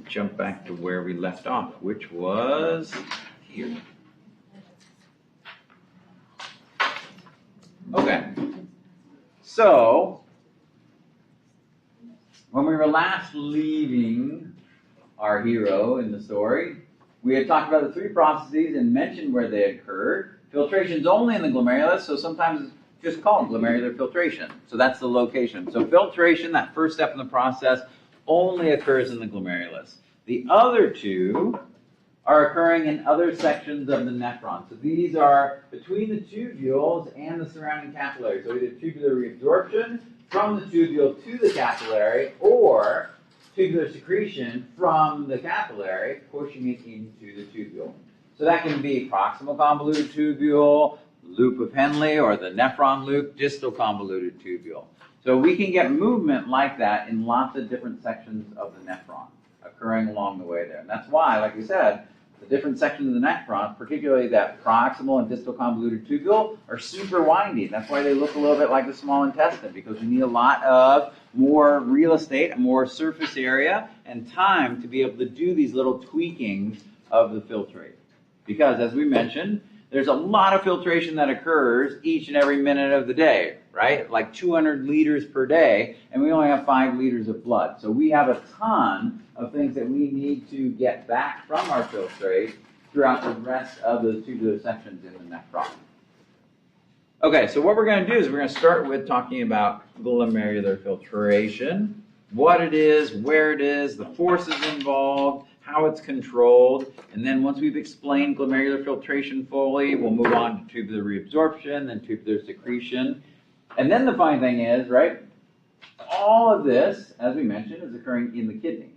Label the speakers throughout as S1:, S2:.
S1: jump back to where we left off, which was here. Okay, so when we were last leaving our hero in the story, we had talked about the three processes and mentioned where they occurred. Filtration is only in the glomerulus, so sometimes it's just called glomerular filtration. So that's the location. So filtration, that first step in the process, only occurs in the glomerulus. The other two are occurring in other sections of the nephron. So these are between the tubules and the surrounding capillary. So either tubular reabsorption from the tubule to the capillary, or tubular secretion from the capillary, pushing it into the tubule. So that can be proximal convoluted tubule, loop of Henle, or the nephron loop, distal convoluted tubule. So we can get movement like that in lots of different sections of the nephron occurring along the way there. And that's why, like we said, the different sections of the nephron, particularly that proximal and distal convoluted tubule, are super windy. That's why they look a little bit like the small intestine, because we need a lot of more real estate, more surface area, and time to be able to do these little tweakings of the filtrate. Because, as we mentioned, there's a lot of filtration that occurs each and every minute of the day, right? Like 200 liters per day, and we only have 5 liters of blood. So we have a ton of things that we need to get back from our filtrate throughout the rest of the tubular sections in the nephron. Okay, so what we're going to do is we're going to start with talking about glomerular filtration, what it is, where it is, the forces involved, how it's controlled, and then once we've explained glomerular filtration fully, we'll move on to tubular reabsorption, then tubular secretion. And then the funny thing is, right, all of this, as we mentioned, is occurring in the kidney.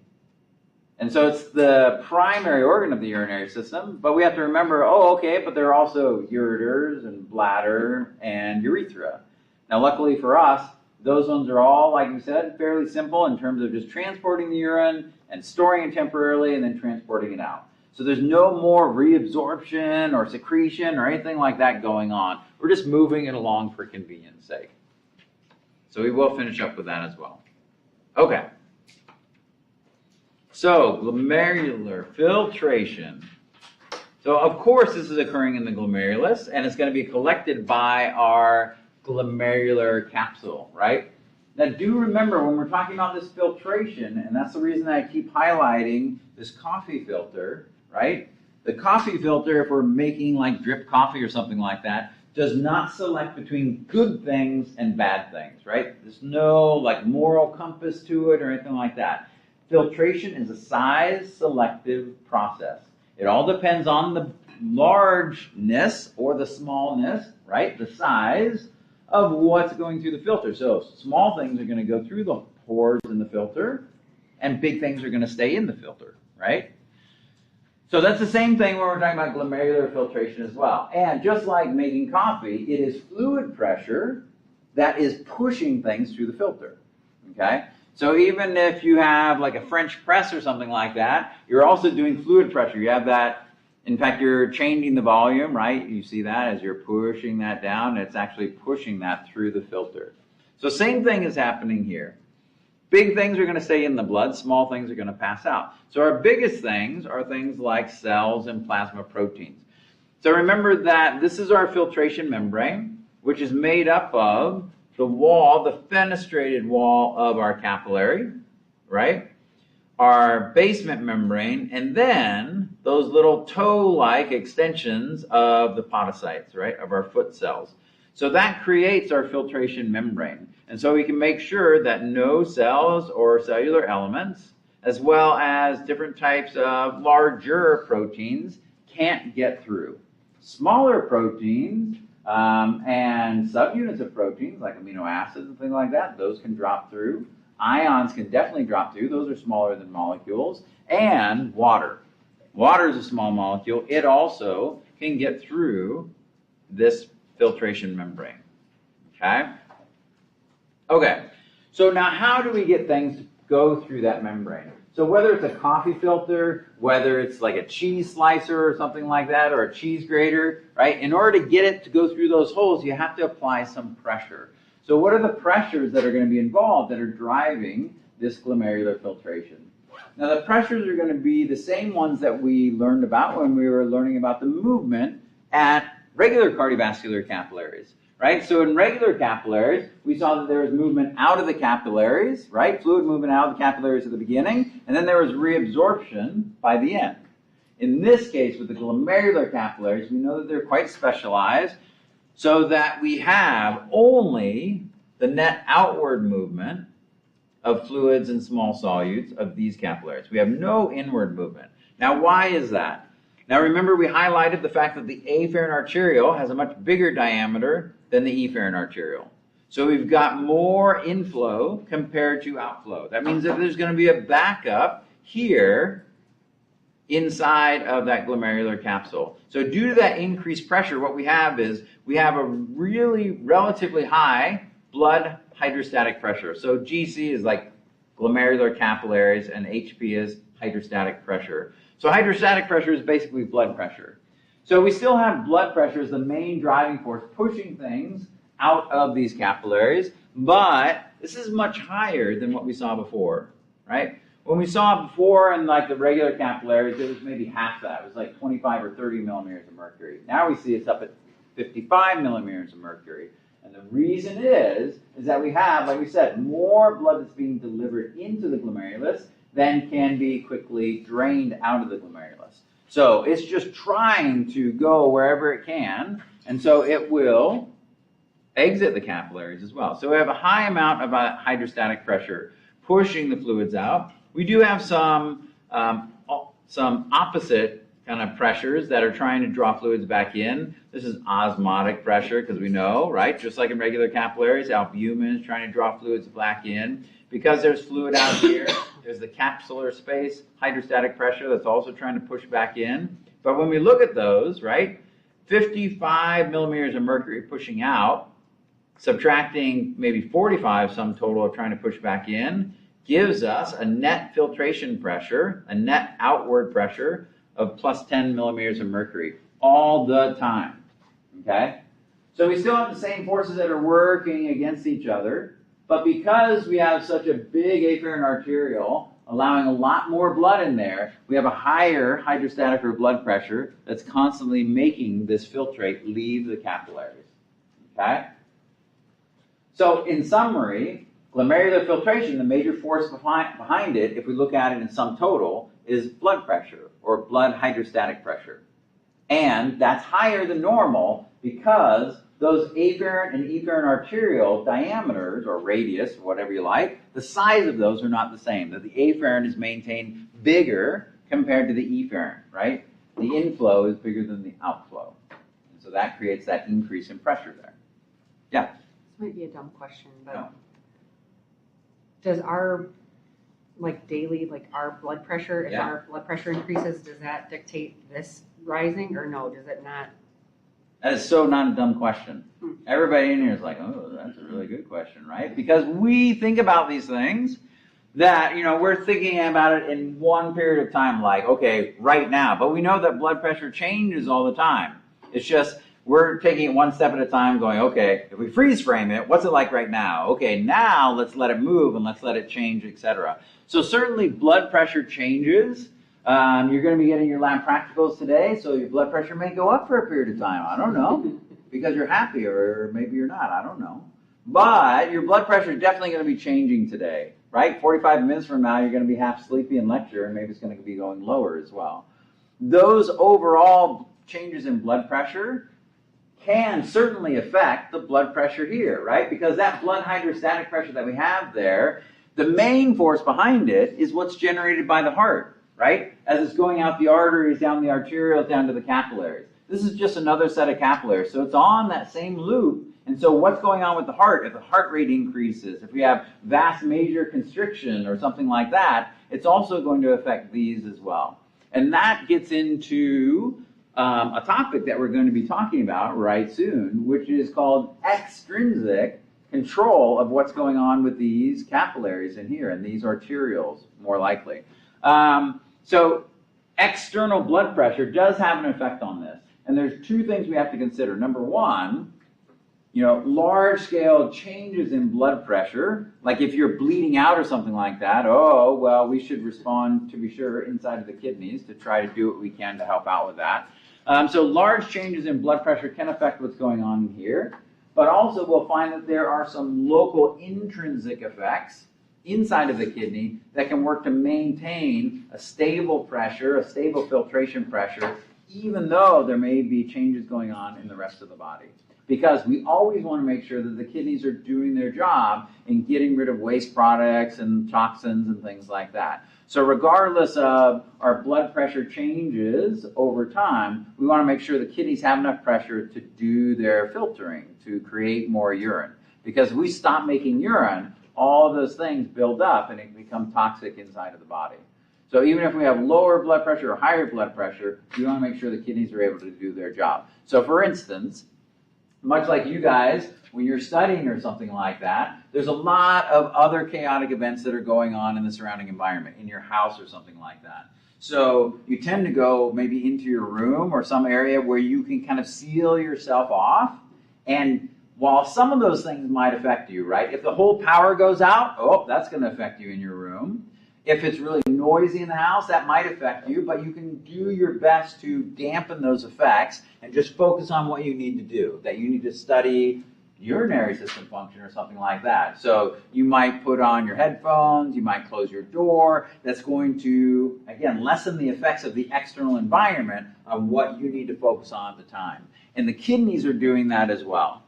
S1: And so it's the primary organ of the urinary system, but we have to remember, oh, okay, but there are also ureters and bladder and urethra. Now, luckily for us, those ones are all, like we said, fairly simple in terms of just transporting the urine and storing it temporarily and then transporting it out. So there's no more reabsorption or secretion or anything like that going on. We're just moving it along for convenience sake. So we will finish up with that as well. Okay. So glomerular filtration. So of course this is occurring in the glomerulus, and it's going to be collected by our glomerular capsule, right? Now do remember when we're talking about this filtration, and that's the reason I keep highlighting this coffee filter, right? The coffee filter, if we're making like drip coffee or something like that, does not select between good things and bad things, right? There's no like moral compass to it or anything like that. Filtration is a size selective process. It all depends on the largeness or the smallness, right? The size of what's going through the filter. So small things are going to go through the pores in the filter, and big things are going to stay in the filter, right? So that's the same thing when we're talking about glomerular filtration as well. And just like making coffee, it is fluid pressure that is pushing things through the filter, okay? So even if you have like a French press or something like that, you're also doing fluid pressure. You have that, in fact, you're changing the volume, right? You see that as you're pushing that down, it's actually pushing that through the filter. So same thing is happening here. Big things are going to stay in the blood, small things are going to pass out. So our biggest things are things like cells and plasma proteins. So remember that this is our filtration membrane, which is made up of the wall, the fenestrated wall of our capillary, right? Our basement membrane, and then those little toe-like extensions of the podocytes, right, of our foot cells. So that creates our filtration membrane. And so we can make sure that no cells or cellular elements, as well as different types of larger proteins, can't get through. Smaller proteins and subunits of proteins, like amino acids and things like that, those can drop through. Ions can definitely drop through. Those are smaller than molecules. And water. Water is a small molecule. It also can get through this filtration membrane. Okay? Okay. So now how do we get things to go through that membrane? So whether it's a coffee filter, whether it's like a cheese slicer or something like that, or a cheese grater, right? In order to get it to go through those holes, you have to apply some pressure. So what are the pressures that are going to be involved that are driving this glomerular filtration? Now the pressures are going to be the same ones that we learned about when we were learning about the movement at regular cardiovascular capillaries, right? So in regular capillaries, we saw that there was movement out of the capillaries, right? Fluid movement out of the capillaries at the beginning, and then there was reabsorption by the end. In this case, with the glomerular capillaries, we know that they're quite specialized so that we have only the net outward movement of fluids and small solutes of these capillaries. We have no inward movement. Now, why is that? Now, remember we highlighted the fact that the afferent arteriole has a much bigger diameter than the efferent arteriole. So we've got more inflow compared to outflow. That means that there's going to be a backup here inside of that glomerular capsule. So due to that increased pressure, what we have is we have a really relatively high blood hydrostatic pressure. So GC is like glomerular capillaries and HP is hydrostatic pressure. So hydrostatic pressure is basically blood pressure. So we still have blood pressure as the main driving force pushing things out of these capillaries, but this is much higher than what we saw before, right? When we saw before in like the regular capillaries, it was maybe half that. It was like 25 or 30 millimeters of mercury. Now we see it's up at 55 millimeters of mercury. And the reason is that we have, like we said, more blood that's being delivered into the glomerulus than can be quickly drained out of the glomerulus. So it's just trying to go wherever it can, and so it will exit the capillaries as well. So we have a high amount of hydrostatic pressure pushing the fluids out. We do have some opposite kind of pressures that are trying to draw fluids back in. This is osmotic pressure because we know, right? Just like in regular capillaries, albumin is trying to draw fluids back in. Because there's fluid out here, there's the capsular space, hydrostatic pressure that's also trying to push back in. But when we look at those, right, 55 millimeters of mercury pushing out, subtracting maybe 45 sum total of trying to push back in, gives us a net filtration pressure, a net outward pressure of plus 10 millimeters of mercury all the time, okay? So we still have the same forces that are working against each other, but because we have such a big afferent arteriole, allowing a lot more blood in there, we have a higher hydrostatic or blood pressure that's constantly making this filtrate leave the capillaries, okay? So in summary, glomerular filtration, the major force behind it, if we look at it in sum total, is blood pressure or blood hydrostatic pressure. And that's higher than normal because those afferent and efferent arteriole diameters, or radius, or whatever you like, the size of those are not the same. That the afferent is maintained bigger compared to the efferent, right? The inflow is bigger than the outflow. And so that creates that increase in pressure there. Yeah?
S2: This might be a dumb question, but
S1: No.
S2: Does our, our blood pressure, if
S1: Yeah.
S2: our blood pressure increases, does that dictate this rising, or no, does it not?
S1: That is so not a dumb question. Everybody in here is like, oh, that's a really good question, right? Because we think about these things that, we're thinking about it in one period of time, like, okay, right now. But we know that blood pressure changes all the time. It's just we're taking it one step at a time going, okay, if we freeze frame it, what's it like right now? Okay, now let's let it move and let's let it change, etc. So certainly blood pressure changes. You're going to be getting your lab practicals today, so your blood pressure may go up for a period of time. I don't know, because you're happy, or maybe you're not. I don't know. But your blood pressure is definitely going to be changing today, right? 45 minutes from now, you're going to be half sleepy in lecture, and maybe it's going to be going lower as well. Those overall changes in blood pressure can certainly affect the blood pressure here, right? Because that blood hydrostatic pressure that we have there, the main force behind it is what's generated by the heart, right? As it's going out the arteries, down the arterioles, down to the capillaries. This is just another set of capillaries. So it's on that same loop. And so what's going on with the heart? If the heart rate increases, if we have vast major constriction or something like that, it's also going to affect these as well. And that gets into a topic that we're going to be talking about right soon, which is called extrinsic control of what's going on with these capillaries in here and these arterioles, more likely. So external blood pressure does have an effect on this. And there's two things we have to consider. Number one, large scale changes in blood pressure, like if you're bleeding out or something like that, oh, well, we should respond, to be sure, inside of the kidneys to try to do what we can to help out with that. So large changes in blood pressure can affect what's going on here, but also we'll find that there are some local intrinsic effects inside of the kidney that can work to maintain a stable pressure, a stable filtration pressure, even though there may be changes going on in the rest of the body. Because we always want to make sure that the kidneys are doing their job in getting rid of waste products and toxins and things like that. So regardless of our blood pressure changes over time, we want to make sure the kidneys have enough pressure to do their filtering, to create more urine. Because if we stop making urine, all of those things build up and it becomes toxic inside of the body. So even if we have lower blood pressure or higher blood pressure, we want to make sure the kidneys are able to do their job. So for instance, much like you guys, when you're studying or something like that, there's a lot of other chaotic events that are going on in the surrounding environment, in your house or something like that. So you tend to go maybe into your room or some area where you can kind of seal yourself off. And while some of those things might affect you, right? If the whole power goes out, oh, that's going to affect you in your room. If it's really noisy in the house, that might affect you, but you can do your best to dampen those effects and just focus on what you need to do, that you need to study urinary system function or something like that. So you might put on your headphones, you might close your door. That's going to, again, lessen the effects of the external environment on what you need to focus on at the time. And the kidneys are doing that as well.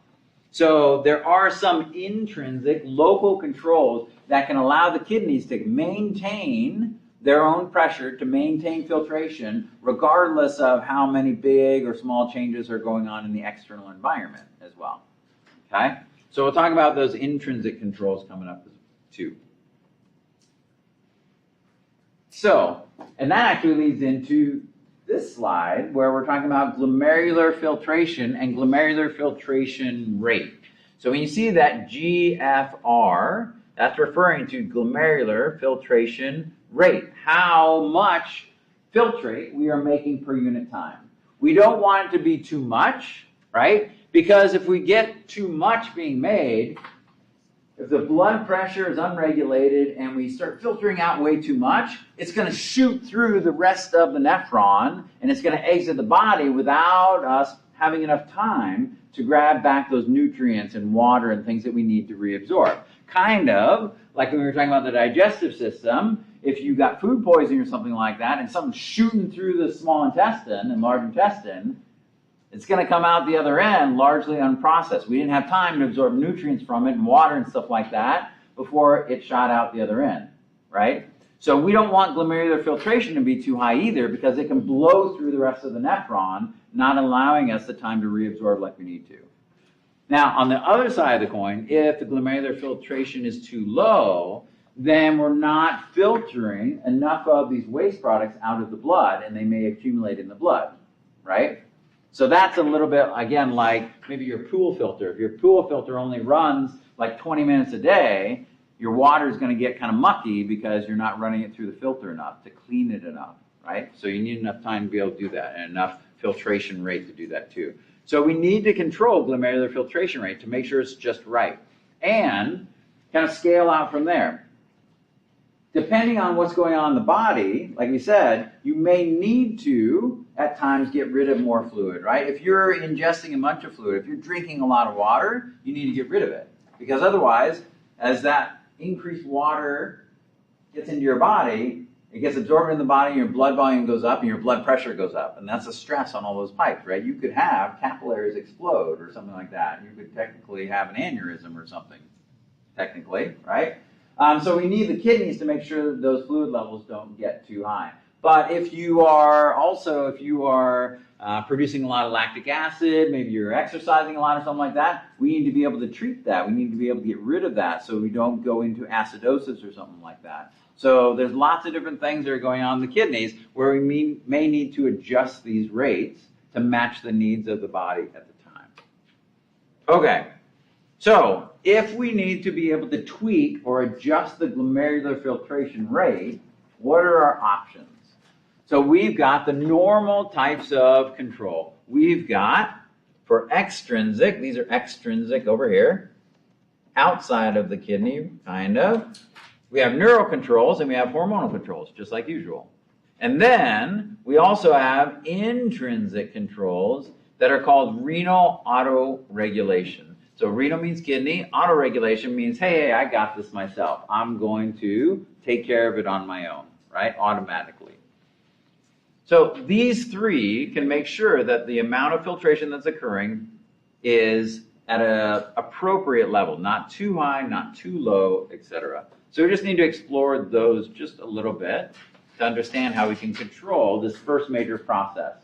S1: So there are some intrinsic local controls that can allow the kidneys to maintain their own pressure, to maintain filtration, regardless of how many big or small changes are going on in the external environment as well. Okay? So we'll talk about those intrinsic controls coming up too. So, and that actually leads into this slide where we're talking about glomerular filtration and glomerular filtration rate. So when you see that GFR, that's referring to glomerular filtration rate, how much filtrate we are making per unit time. We don't want it to be too much, right? Because if we get too much being made, if the blood pressure is unregulated and we start filtering out way too much, it's going to shoot through the rest of the nephron and it's going to exit the body without us having enough time to grab back those nutrients and water and things that we need to reabsorb. Kind of like when we were talking about the digestive system, if you got food poisoning or something like that and something's shooting through the small intestine and large intestine, it's going to come out the other end largely unprocessed. We didn't have time to absorb nutrients from it and water and stuff like that before it shot out the other end, right? So we don't want glomerular filtration to be too high either because it can blow through the rest of the nephron, not allowing us the time to reabsorb like we need to. Now, on the other side of the coin, if the glomerular filtration is too low, then we're not filtering enough of these waste products out of the blood and they may accumulate in the blood, right? So that's a little bit, again, like maybe your pool filter. If your pool filter only runs like 20 minutes a day, your water is going to get kind of mucky because you're not running it through the filter enough to clean it enough, right? So you need enough time to be able to do that and enough filtration rate to do that too. So we need to control glomerular filtration rate to make sure it's just right and kind of scale out from there. Depending on what's going on in the body, like we said, you may need to, at times, get rid of more fluid, right? If you're ingesting a bunch of fluid, if you're drinking a lot of water, you need to get rid of it. Because otherwise, as that increased water gets into your body, it gets absorbed in the body, your blood volume goes up, and your blood pressure goes up. And that's a stress on all those pipes, right? You could have capillaries explode or something like that. You could technically have an aneurysm or something, technically, right? So we need the kidneys to make sure that those fluid levels don't get too high. But if you are producing a lot of lactic acid, maybe you're exercising a lot or something like that, we need to be able to treat that. We need to be able to get rid of that so we don't go into acidosis or something like that. So there's lots of different things that are going on in the kidneys where we may need to adjust these rates to match the needs of the body at the time. Okay. So, if we need to be able to tweak or adjust the glomerular filtration rate, what are our options? So we've got the normal types of control. We've got For extrinsic, these are extrinsic over here, outside of the kidney, kind of. We have neural controls and we have hormonal controls, just like usual. And then we also have intrinsic controls that are called renal autoregulation. So renal means kidney, autoregulation means, hey, I got this myself. I'm going to take care of it on my own, right? Automatically. So these three can make sure that the amount of filtration that's occurring is at an appropriate level, not too high, not too low, etc. So we just need to explore those just a little bit to understand how we can control this first major process.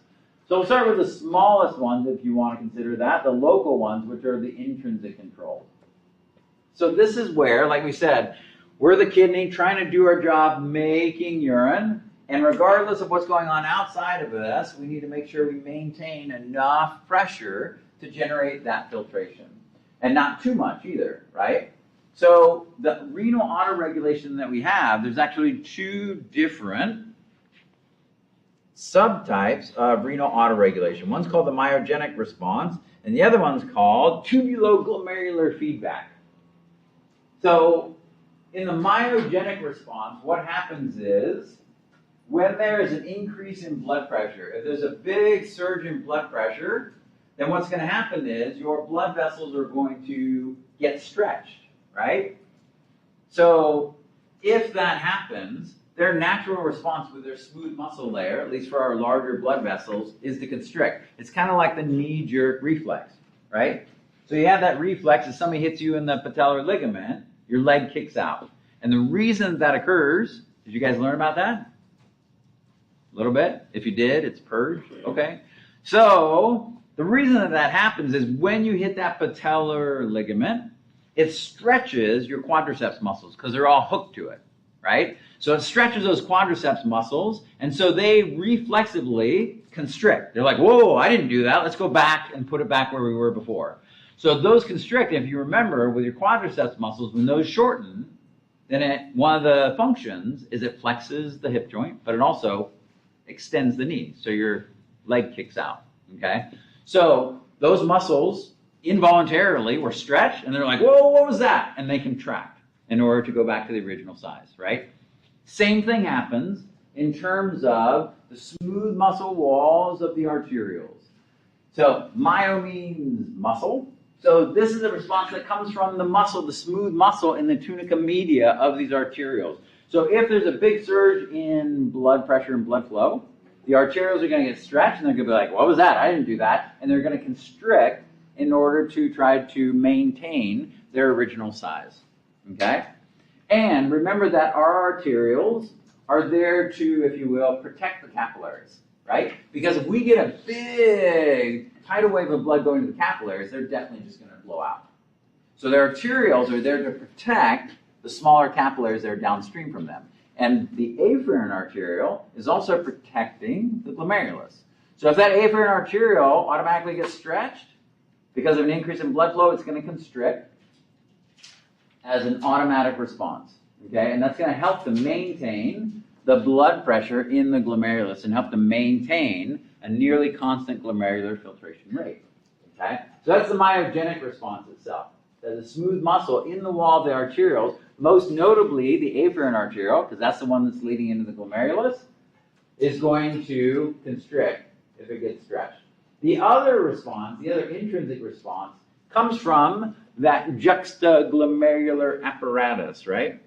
S1: So we'll start with the smallest ones, if you want to consider that, the local ones, which are the intrinsic controls. So this is where, like we said, we're the kidney trying to do our job making urine, and regardless of what's going on outside of us, we need to make sure we maintain enough pressure to generate that filtration. And not too much either, right? So the renal autoregulation that we have, there's actually two different subtypes of renal autoregulation. One's called the myogenic response, and the other one's called tubuloglomerular feedback. So in the myogenic response, what happens is when there is an increase in blood pressure, if there's a big surge in blood pressure, then what's going to happen is your blood vessels are going to get stretched, right? So if that happens, their natural response with their smooth muscle layer, at least for our larger blood vessels, is to constrict. It's kind of like the knee-jerk reflex, right? So you have that reflex, if somebody hits you in the patellar ligament, your leg kicks out. And the reason that occurs, did you guys learn about that? A little bit? If you did, it's purged, okay? So the reason that that happens is when you hit that patellar ligament, it stretches your quadriceps muscles because they're all hooked to it, right? So it stretches those quadriceps muscles, and so they reflexively constrict. They're like, whoa, I didn't do that. Let's go back and put it back where we were before. So those constrict, if you remember, with your quadriceps muscles, when those shorten, then one of the functions is it flexes the hip joint, but it also extends the knee, so your leg kicks out, okay? So those muscles involuntarily were stretched, and they're like, whoa, what was that? And they contract in order to go back to the original size, right? Same thing happens in terms of the smooth muscle walls of the arterioles. So myo means muscle. So this is a response that comes from the muscle, the smooth muscle in the tunica media of these arterioles. So if there's a big surge in blood pressure and blood flow, the arterioles are going to get stretched, and they're going to be like, what was that? I didn't do that. And they're going to constrict in order to try to maintain their original size, okay? And remember that our arterioles are there to, if you will, protect the capillaries, right? Because if we get a big tidal wave of blood going to the capillaries, they're definitely just going to blow out. So their arterioles are there to protect the smaller capillaries that are downstream from them. And the afferent arteriole is also protecting the glomerulus. So if that afferent arteriole automatically gets stretched, because of an increase in blood flow, it's going to constrict as an automatic response, okay? And that's going to help to maintain the blood pressure in the glomerulus and help to maintain a nearly constant glomerular filtration rate, okay? So that's the myogenic response itself. There's a smooth muscle in the wall of the arterioles, most notably the afferent arteriole, because that's the one that's leading into the glomerulus, is going to constrict if it gets stretched. The other response, the other intrinsic response, comes from that juxtaglomerular apparatus, right?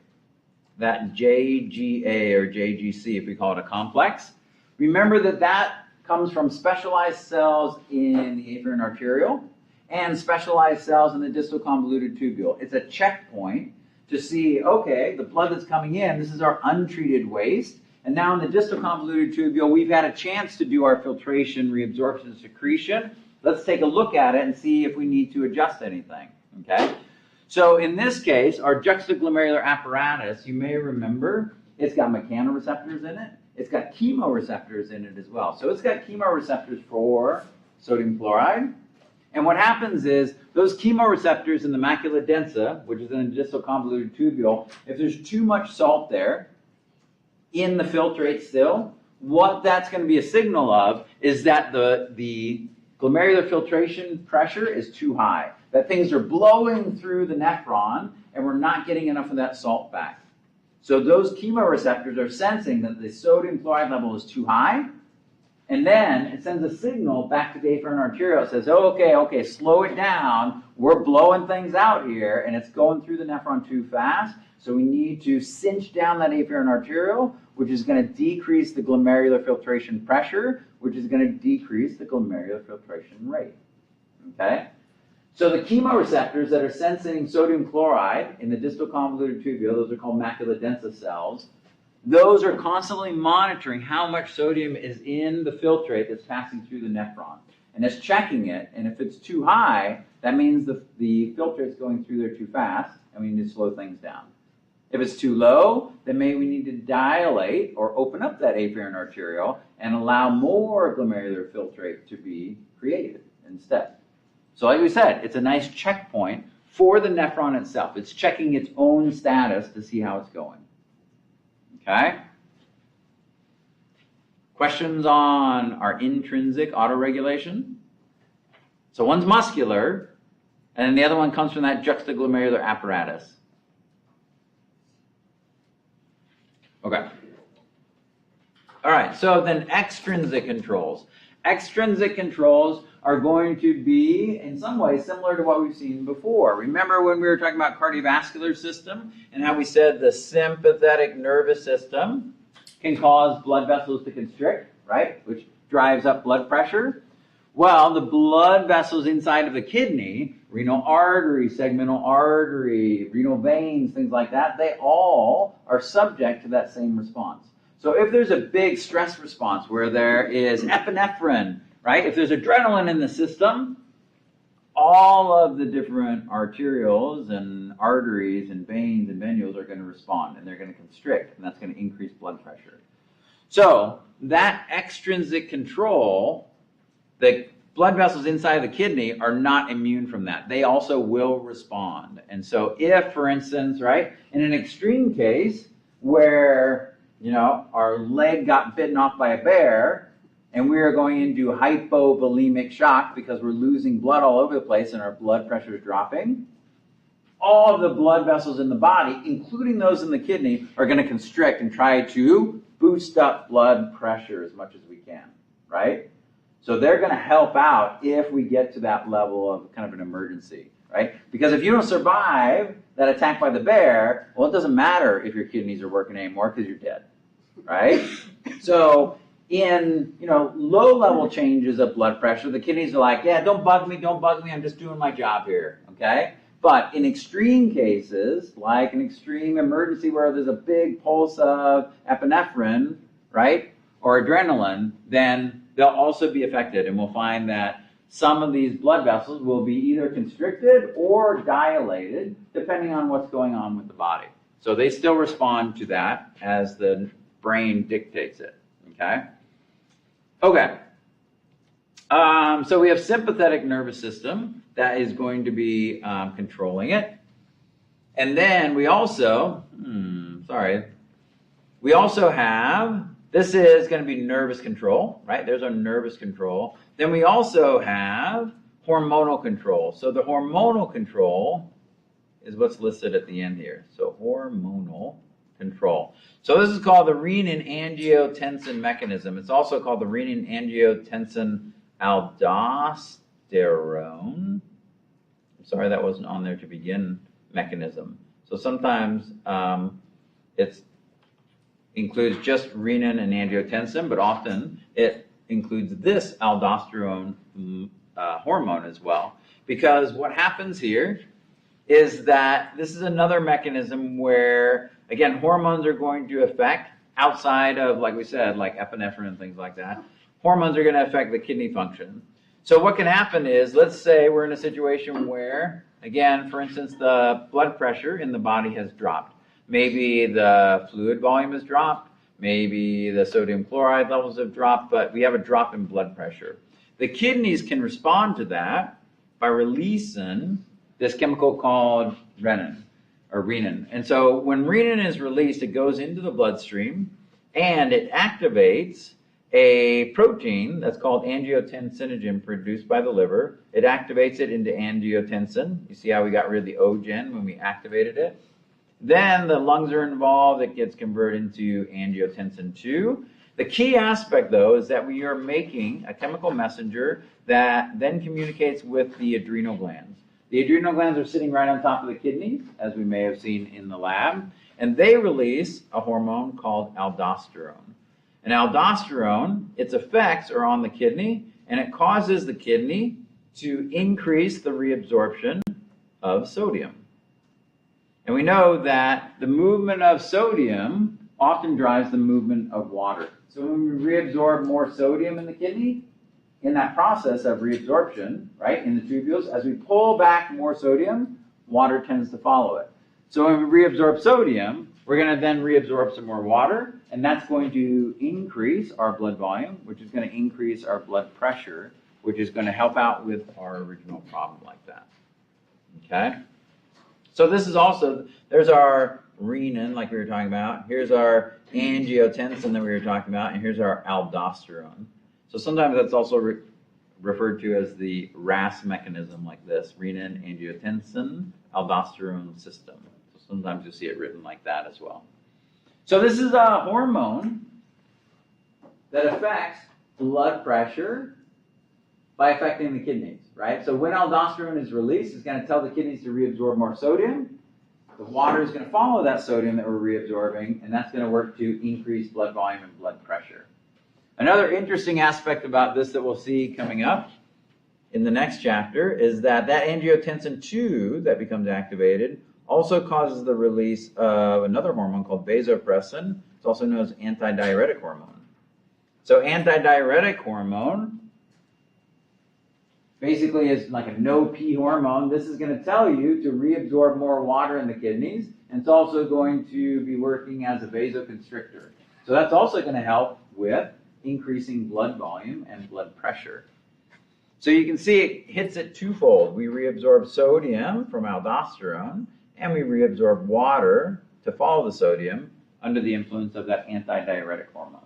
S1: That JGA or JGC, if we call it a complex. Remember that that comes from specialized cells in the afferent arteriole and specialized cells in the distal convoluted tubule. It's a checkpoint to see, okay, the blood that's coming in, this is our untreated waste. And now in the distal convoluted tubule, we've had a chance to do our filtration, reabsorption, secretion. Let's take a look at it and see if we need to adjust anything, okay? So in this case, our juxtaglomerular apparatus, you may remember, it's got mechanoreceptors in it. It's got chemoreceptors in it as well. So it's got chemoreceptors for sodium chloride. And what happens is those chemoreceptors in the macula densa, which is in the distal convoluted tubule, if there's too much salt there, in the filtrate still, what that's going to be a signal of is that the glomerular filtration pressure is too high. That things are blowing through the nephron and we're not getting enough of that salt back. So those chemoreceptors are sensing that the sodium chloride level is too high, and then it sends a signal back to the afferent arteriole. It says, oh, okay, slow it down. We're blowing things out here, and it's going through the nephron too fast. So we need to cinch down that afferent arteriole, which is going to decrease the glomerular filtration pressure, which is going to decrease the glomerular filtration rate. Okay? So the chemoreceptors that are sensing sodium chloride in the distal convoluted tubule, those are called macula densa cells, those are constantly monitoring how much sodium is in the filtrate that's passing through the nephron. And it's checking it, and if it's too high, that means the filtrate's going through there too fast, and we need to slow things down. If it's too low, then maybe we need to dilate or open up that afferent arteriole and allow more glomerular filtrate to be created instead. So like we said, it's a nice checkpoint for the nephron itself. It's checking its own status to see how it's going. Okay? Questions on our intrinsic autoregulation? So one's muscular, and then the other one comes from that juxtaglomerular apparatus. Okay. All right, so then extrinsic controls. Extrinsic controls are going to be, in some ways, similar to what we've seen before. Remember when we were talking about cardiovascular system and how we said the sympathetic nervous system can cause blood vessels to constrict, right? Which drives up blood pressure. Well, the blood vessels inside of the kidney, renal artery, segmental artery, renal veins, things like that, they all are subject to that same response. So if there's a big stress response where there is epinephrine, right? If there's adrenaline in the system, all of the different arterioles and arteries and veins and venules are going to respond, and they're going to constrict, and that's going to increase blood pressure. So that extrinsic control, the blood vessels inside of the kidney are not immune from that. They also will respond. And so if, for instance, right, in an extreme case where, you know, our leg got bitten off by a bear, and we are going into hypovolemic shock because we're losing blood all over the place and our blood pressure is dropping, all of the blood vessels in the body, including those in the kidney, are going to constrict and try to boost up blood pressure as much as we can, right? So they're going to help out if we get to that level of kind of an emergency, right? Because if you don't survive that attack by the bear, well, it doesn't matter if your kidneys are working anymore because you're dead, right? So in, you know, low-level changes of blood pressure, the kidneys are like, yeah, don't bug me, I'm just doing my job here, okay? But in extreme cases, like an extreme emergency where there's a big pulse of epinephrine, right, or adrenaline, then they'll also be affected, and we'll find that some of these blood vessels will be either constricted or dilated, depending on what's going on with the body. So they still respond to that as the brain dictates it, okay? Okay, so we have sympathetic nervous system that is going to be controlling it. And then we also, we also have, this is going to be nervous control, right? There's our nervous control. Then we also have hormonal control. So the hormonal control is what's listed at the end here. So hormonal control. So this is called the renin-angiotensin mechanism. It's also called the renin-angiotensin aldosterone. I'm sorry that wasn't on there to begin mechanism. So sometimes it includes just renin and angiotensin, but often it includes this aldosterone hormone as well. Because what happens here is that this is another mechanism where, again, hormones are going to affect, outside of, like we said, like epinephrine and things like that, hormones are going to affect the kidney function. So what can happen is, let's say we're in a situation where, again, for instance, the blood pressure in the body has dropped. Maybe the fluid volume has dropped, maybe the sodium chloride levels have dropped, but we have a drop in blood pressure. The kidneys can respond to that by releasing this chemical called renin. And so when renin is released, it goes into the bloodstream and it activates a protein that's called angiotensinogen produced by the liver. It activates it into angiotensin. You see how we got rid of the O gen when we activated it? Then the lungs are involved. It gets converted into angiotensin 2. The key aspect, though, is that we are making a chemical messenger that then communicates with the adrenal glands. The adrenal glands are sitting right on top of the kidneys, as we may have seen in the lab, and they release a hormone called aldosterone. And aldosterone, its effects are on the kidney, and it causes the kidney to increase the reabsorption of sodium. And we know that the movement of sodium often drives the movement of water. So when we reabsorb more sodium in the kidney, in that process of reabsorption, right, in the tubules, as we pull back more sodium, water tends to follow it. So when we reabsorb sodium, we're going to then reabsorb some more water, and that's going to increase our blood volume, which is going to increase our blood pressure, which is going to help out with our original problem like that. Okay? So this is also, there's our renin, like we were talking about. Here's our angiotensin that we were talking about, and here's our aldosterone. So sometimes that's also referred to as the RAS mechanism like this, renin, angiotensin, aldosterone system. So sometimes you'll see it written like that as well. So this is a hormone that affects blood pressure by affecting the kidneys, right? So when aldosterone is released, it's going to tell the kidneys to reabsorb more sodium. The water is going to follow that sodium that we're reabsorbing, and that's going to work to increase blood volume and blood pressure. Another interesting aspect about this that we'll see coming up in the next chapter is that angiotensin 2 that becomes activated also causes the release of another hormone called vasopressin. It's also known as antidiuretic hormone. So antidiuretic hormone basically is like a no-pee hormone. This is going to tell you to reabsorb more water in the kidneys, and it's also going to be working as a vasoconstrictor. So that's also going to help with increasing blood volume and blood pressure. So you can see it hits it twofold. We reabsorb sodium from aldosterone, and we reabsorb water to follow the sodium under the influence of that antidiuretic hormone.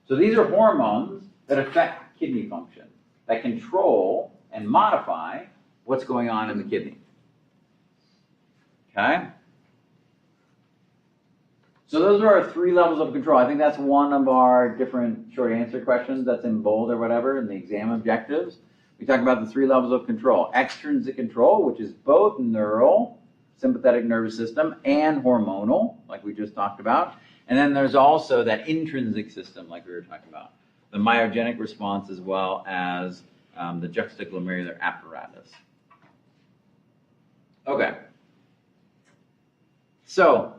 S1: So these are hormones that affect kidney function, that control and modify what's going on in the kidney. Okay? So those are our 3 levels of control. I think that's one of our different short answer questions that's in bold or whatever in the exam objectives. We talk about the 3 levels of control. Extrinsic control, which is both neural, sympathetic nervous system, and hormonal, like we just talked about. And then there's also that intrinsic system, like we were talking about. The myogenic response as well as the juxtaglomerular apparatus. Okay. So,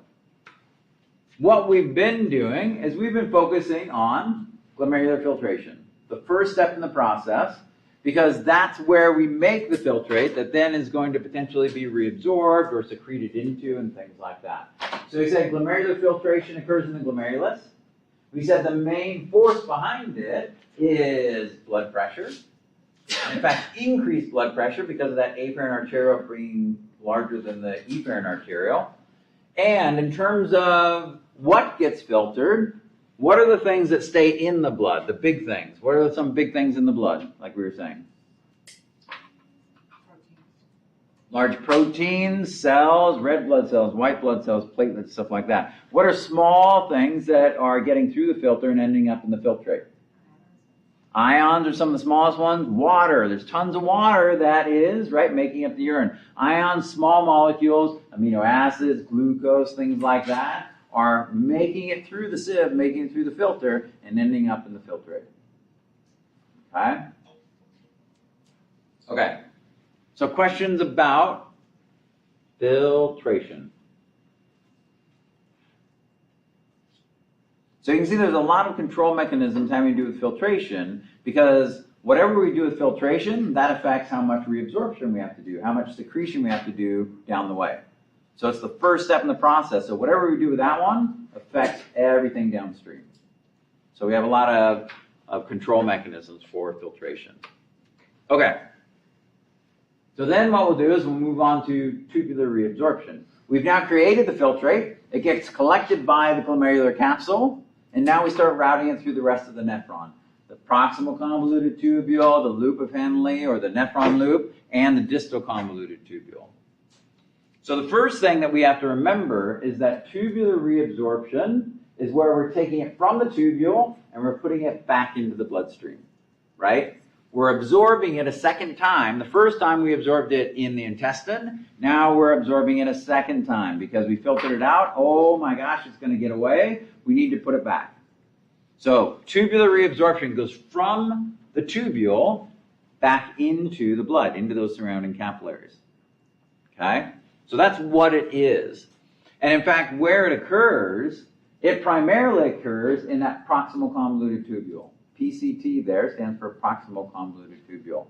S1: what we've been doing is we've been focusing on glomerular filtration, the first step in the process, because that's where we make the filtrate that then is going to potentially be reabsorbed or secreted into and things like that. So we said glomerular filtration occurs in the glomerulus. We said the main force behind it is blood pressure. And in fact, increased blood pressure because of that afferent arterial being larger than the efferent arterial. And in terms of what gets filtered, what are the things that stay in the blood, the big things? What are some big things in the blood, like we were saying? Large proteins, cells, red blood cells, white blood cells, platelets, stuff like that. What are small things that are getting through the filter and ending up in the filtrate? Ions are some of the smallest ones. Water, there's tons of water that is, right, making up the urine. Ions, small molecules, amino acids, glucose, things like that, are making it through the sieve, making it through the filter, and ending up in the filtrate. Okay? Okay. So questions about filtration. So you can see there's a lot of control mechanisms having to do with filtration, because whatever we do with filtration, that affects how much reabsorption we have to do, how much secretion we have to do down the way. So it's the first step in the process. So whatever we do with that one affects everything downstream. So we have a lot of control mechanisms for filtration. Okay. So then what we'll do is we'll move on to tubular reabsorption. We've now created the filtrate. It gets collected by the glomerular capsule, and now we start routing it through the rest of the nephron. proximal convoluted tubule, the loop of Henle or the nephron loop, and the distal convoluted tubule. So the first thing that we have to remember is that tubular reabsorption is where we're taking it from the tubule and we're putting it back into the bloodstream, right? We're absorbing it a second time. The first time we absorbed it in the intestine. Now we're absorbing it a second time because we filtered it out. Oh my gosh, it's going to get away. We need to put it back. So tubular reabsorption goes from the tubule back into the blood, into those surrounding capillaries. Okay? So that's what it is. And in fact, where it occurs, it primarily occurs in that proximal convoluted tubule. PCT there stands for proximal convoluted tubule.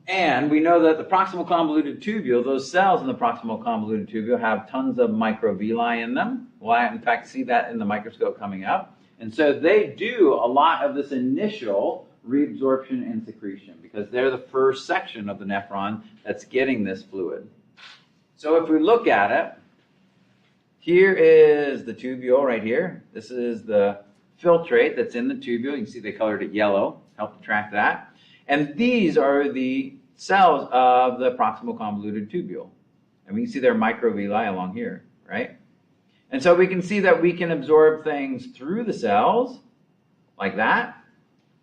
S1: And we know that the proximal convoluted tubule, those cells in the proximal convoluted tubule have tons of microvilli in them. We'll in fact see that in the microscope coming up. And so they do a lot of this initial reabsorption and secretion because they're the first section of the nephron that's getting this fluid. So if we look at it, here is the tubule right here. This is the filtrate that's in the tubule. You can see they colored it yellow, help to track that. And these are the cells of the proximal convoluted tubule. And we can see their microvilli along here, right? And so we can see that we can absorb things through the cells, like that,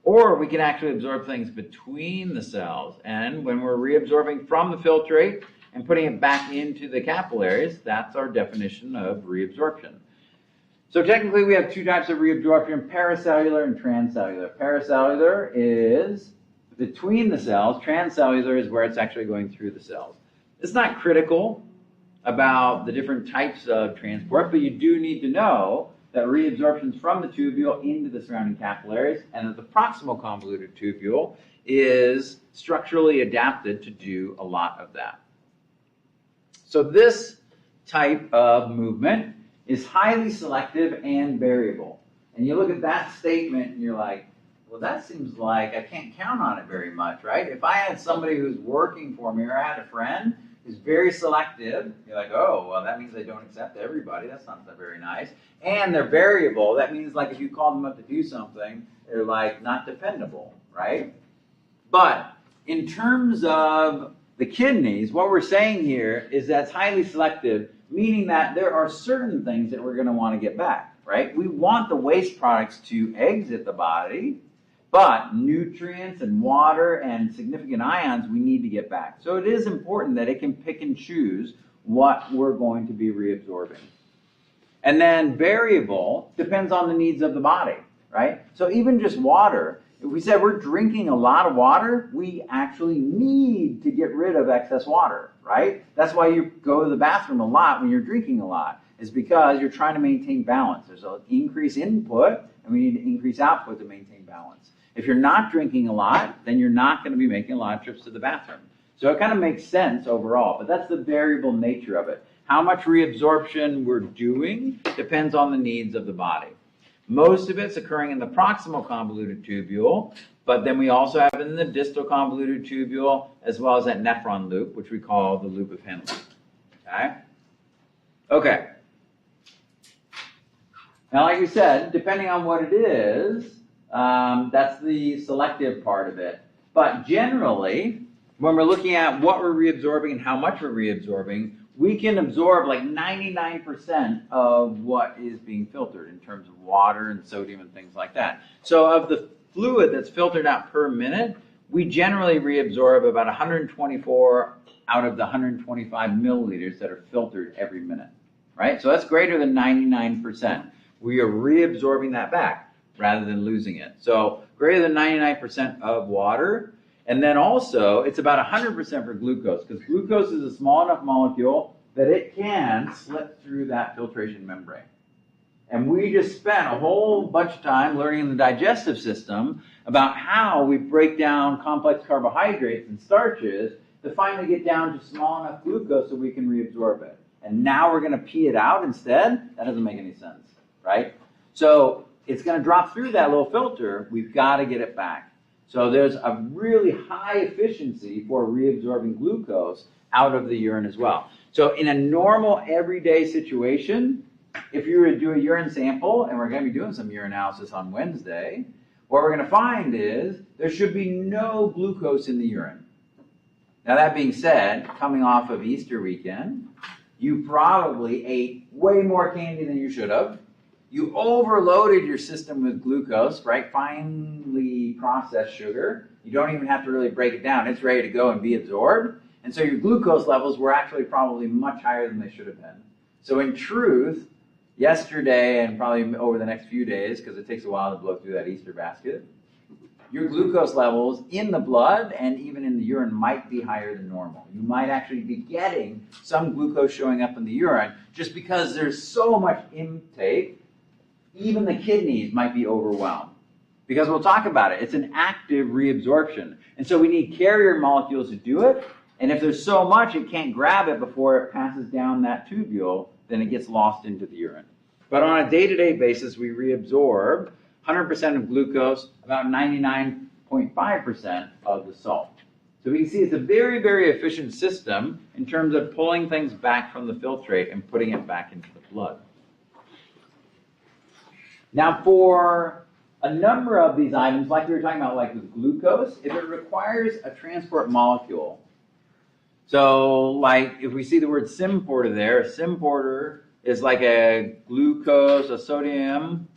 S1: or we can actually absorb things between the cells. And when we're reabsorbing from the filtrate and putting it back into the capillaries, that's our definition of reabsorption. So technically we have two types of reabsorption, paracellular and transcellular. Paracellular is between the cells. Transcellular is where it's actually going through the cells. It's not critical about the different types of transport, but you do need to know that reabsorption is from the tubule into the surrounding capillaries, and that the proximal convoluted tubule is structurally adapted to do a lot of that. So this type of movement is highly selective and variable. And you look at that statement and you're like, well, that seems like I can't count on it very much, right? If I had somebody who's working for me or I had a friend who's very selective, you're like, oh, well, that means they don't accept everybody. That's not that very nice. And they're variable. That means like if you call them up to do something, they're like not dependable, right? But in terms of the kidneys, what we're saying here is that's highly selective, meaning that there are certain things that we're going to want to get back, right? We want the waste products to exit the body, but nutrients and water and significant ions we need to get back. So it is important that it can pick and choose what we're going to be reabsorbing. And then variable depends on the needs of the body, right? So even just water, if we said we're drinking a lot of water, we actually need to get rid of excess water, right? That's why you go to the bathroom a lot when you're drinking a lot, is because you're trying to maintain balance. There's an increased input, and we need to increase output to maintain balance. If you're not drinking a lot, then you're not going to be making a lot of trips to the bathroom. So it kind of makes sense overall, but that's the variable nature of it. How much reabsorption we're doing depends on the needs of the body. Most of it's occurring in the proximal convoluted tubule, but then we also have it in the distal convoluted tubule, as well as that nephron loop, which we call the loop of Henle. Okay. Now, like we said, depending on what it is, that's the selective part of it. But generally, when we're looking at what we're reabsorbing and how much we're reabsorbing, we can absorb like 99% of what is being filtered in terms of water and sodium and things like that. So of the fluid that's filtered out per minute, we generally reabsorb about 124 out of the 125 milliliters that are filtered every minute, right? So that's greater than 99%. We are reabsorbing that back rather than losing it. So greater than 99% of water. And then also, it's about 100% for glucose, because glucose is a small enough molecule that it can slip through that filtration membrane. And we just spent a whole bunch of time learning in the digestive system about how we break down complex carbohydrates and starches to finally get down to small enough glucose so we can reabsorb it. And now we're going to pee it out instead? That doesn't make any sense, right? So it's going to drop through that little filter. We've got to get it back. So there's a really high efficiency for reabsorbing glucose out of the urine as well. So in a normal everyday situation, if you were to do a urine sample, and we're going to be doing some urinalysis on Wednesday, what we're going to find is there should be no glucose in the urine. Now that being said, coming off of Easter weekend, you probably ate way more candy than you should have. You overloaded your system with glucose, right? Finely processed sugar. You don't even have to really break it down. It's ready to go and be absorbed. And so your glucose levels were actually probably much higher than they should have been. So in truth, yesterday and probably over the next few days, because it takes a while to blow through that Easter basket, your glucose levels in the blood and even in the urine might be higher than normal. You might actually be getting some glucose showing up in the urine just because there's so much intake. Even the kidneys might be overwhelmed. Because we'll talk about it. It's an active reabsorption. And so we need carrier molecules to do it. And if there's so much it can't grab it before it passes down that tubule, then it gets lost into the urine. But on a day-to-day basis, we reabsorb 100% of glucose, about 99.5% of the salt. So we can see it's a very, very efficient system in terms of pulling things back from the filtrate and putting it back into the blood. Now for a number of these items, like we were talking about, like with glucose, if it requires a transport molecule, so like if we see the word symporter there, a symporter is like a glucose, a sodium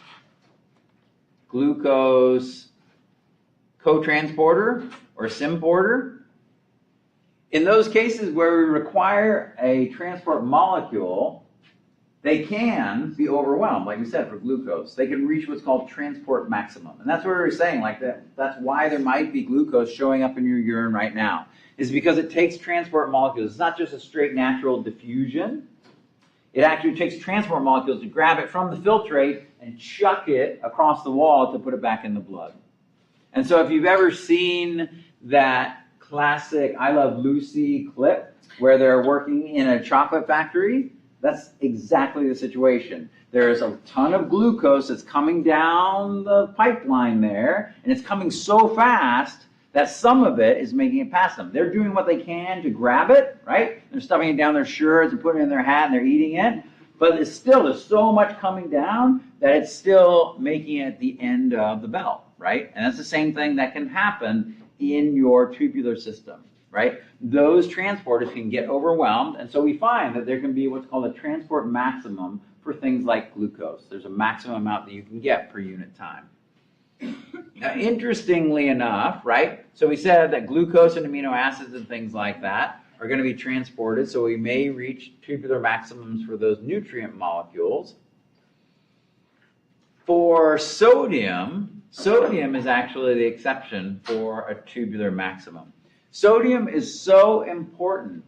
S1: glucose cotransporter or symporter. In those cases where we require a transport molecule, they can be overwhelmed, like we said, for glucose. They can reach what's called transport maximum. And that's what we were saying, like that's why there might be glucose showing up in your urine right now, is because it takes transport molecules. It's not just a straight natural diffusion. It actually takes transport molecules to grab it from the filtrate and chuck it across the wall to put it back in the blood. And so if you've ever seen that classic I Love Lucy clip where they're working in a chocolate factory, that's exactly the situation. There's a ton of glucose that's coming down the pipeline there, and it's coming so fast that some of it is making it past them. They're doing what they can to grab it, right? They're stuffing it down their shirts and putting it in their hat and they're eating it. But it's still, there's so much coming down that it's still making it at the end of the belt, right? And that's the same thing that can happen in your tubular system, right? Those transporters can get overwhelmed, and so we find that there can be what's called a transport maximum for things like glucose. There's a maximum amount that you can get per unit time. Now, interestingly enough, right, so we said that glucose and amino acids and things like that are going to be transported, so we may reach tubular maximums for those nutrient molecules. For sodium, sodium is actually the exception for a tubular maximum. Sodium is so important,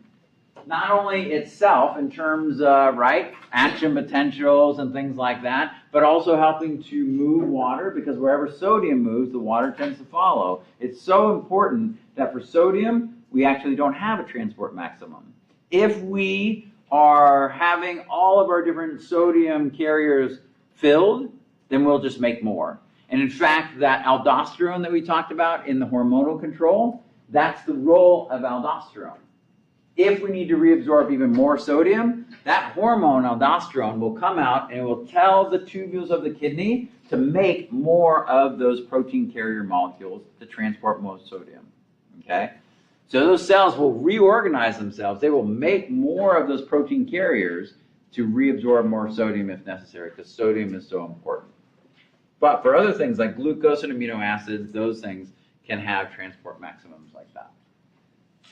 S1: not only itself in terms of, right, action potentials and things like that, but also helping to move water, because wherever sodium moves, the water tends to follow. It's so important that for sodium, we actually don't have a transport maximum. If we are having all of our different sodium carriers filled, then we'll just make more. And in fact, that aldosterone that we talked about in the hormonal control, that's the role of aldosterone. If we need to reabsorb even more sodium, that hormone, aldosterone, will come out and it will tell the tubules of the kidney to make more of those protein carrier molecules to transport more sodium. Okay? So those cells will reorganize themselves. They will make more of those protein carriers to reabsorb more sodium if necessary, because sodium is so important. But for other things like glucose and amino acids, those things can have transport maximums like that.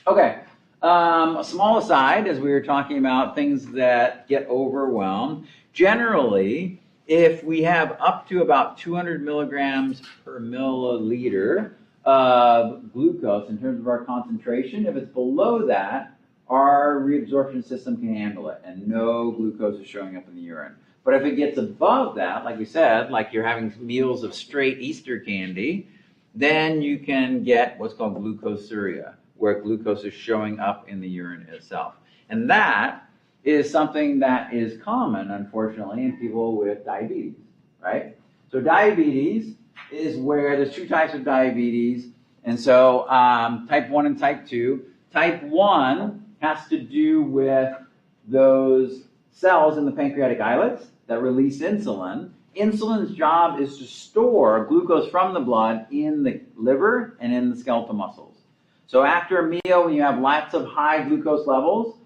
S1: Okay. A small aside, as we were talking about things that get overwhelmed, generally, if we have up to about 200 milligrams per milliliter of glucose in terms of our concentration, if it's below that, our reabsorption system can handle it, and no glucose is showing up in the urine. But if it gets above that, like we said, like you're having meals of straight Easter candy, then you can get what's called glucosuria, where glucose is showing up in the urine itself. And that is something that is common, unfortunately, in people with diabetes, right? So diabetes is where there's two types of diabetes. And so type 1 and type 2. Type 1 has to do with those cells in the pancreatic islets that release insulin. Insulin's job is to store glucose from the blood in the liver and in the skeletal muscles. So after a meal, when you have lots of high glucose levels,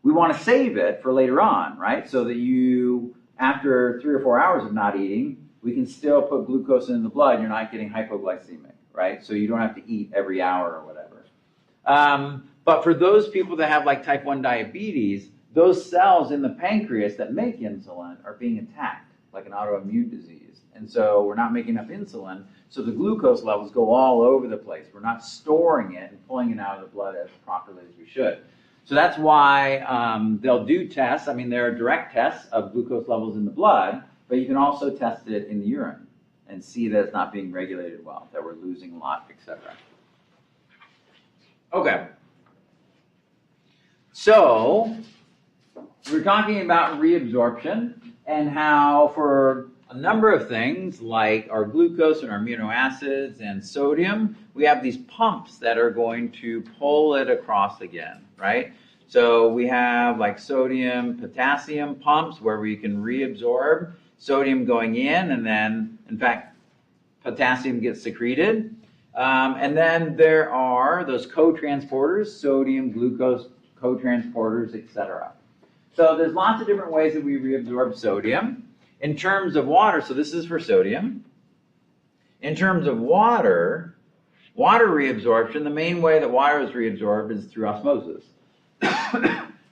S1: we want to save it for later on, right? So that you, after 3 or 4 hours of not eating, we can still put glucose in the blood. You're not getting hypoglycemic, right? So you don't have to eat every hour or whatever. But for those people that have like type 1 diabetes, those cells in the pancreas that make insulin are being attacked, like an autoimmune disease. And so we're not making enough insulin, so the glucose levels go all over the place. We're not storing it and pulling it out of the blood as properly as we should. So that's why they'll do tests. I mean, there are direct tests of glucose levels in the blood, but you can also test it in the urine and see that it's not being regulated well, that we're losing a lot, etc. Okay. So we're talking about reabsorption and how for a number of things like our glucose and our amino acids and sodium, we have these pumps that are going to pull it across again, right? So we have like sodium, potassium pumps where we can reabsorb sodium going in, and then, in fact, potassium gets secreted. And then there are those co-transporters, sodium, glucose co-transporters, etc. So there's lots of different ways that we reabsorb sodium. In terms of water, so this is for sodium. In terms of water reabsorption, the main way that water is reabsorbed is through osmosis.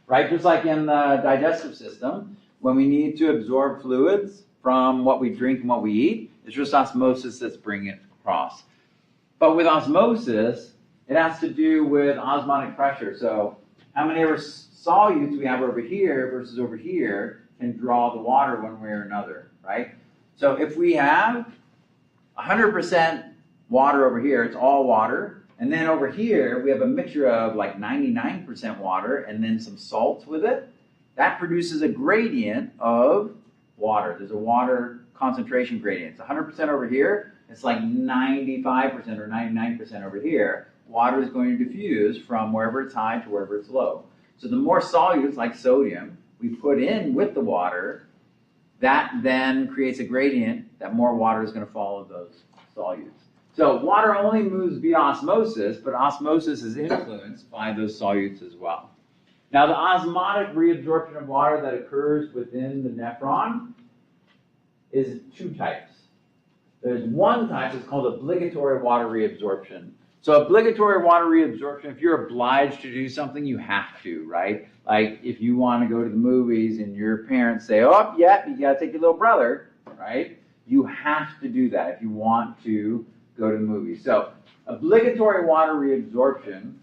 S1: Right? Just like in the digestive system, when we need to absorb fluids from what we drink and what we eat, it's just osmosis that's bringing it across. But with osmosis, it has to do with osmotic pressure. So how many solutes we have over here versus over here can draw the water one way or another, right? So if we have 100% water over here, it's all water. And then over here, we have a mixture of like 99% water and then some salts with it. That produces a gradient of water. There's a water concentration gradient. It's 100% over here. It's like 95% or 99% over here. Water is going to diffuse from wherever it's high to wherever it's low. So the more solutes, like sodium, we put in with the water, that then creates a gradient that more water is going to follow those solutes. So water only moves via osmosis, but osmosis is influenced by those solutes as well. Now the osmotic reabsorption of water that occurs within the nephron is 2 types. There's one type that's called obligatory water reabsorption. So obligatory water reabsorption, if you're obliged to do something, you have to, right? Like if you want to go to the movies and your parents say, oh, yeah, you got to take your little brother, right? You have to do that if you want to go to the movies. So obligatory water reabsorption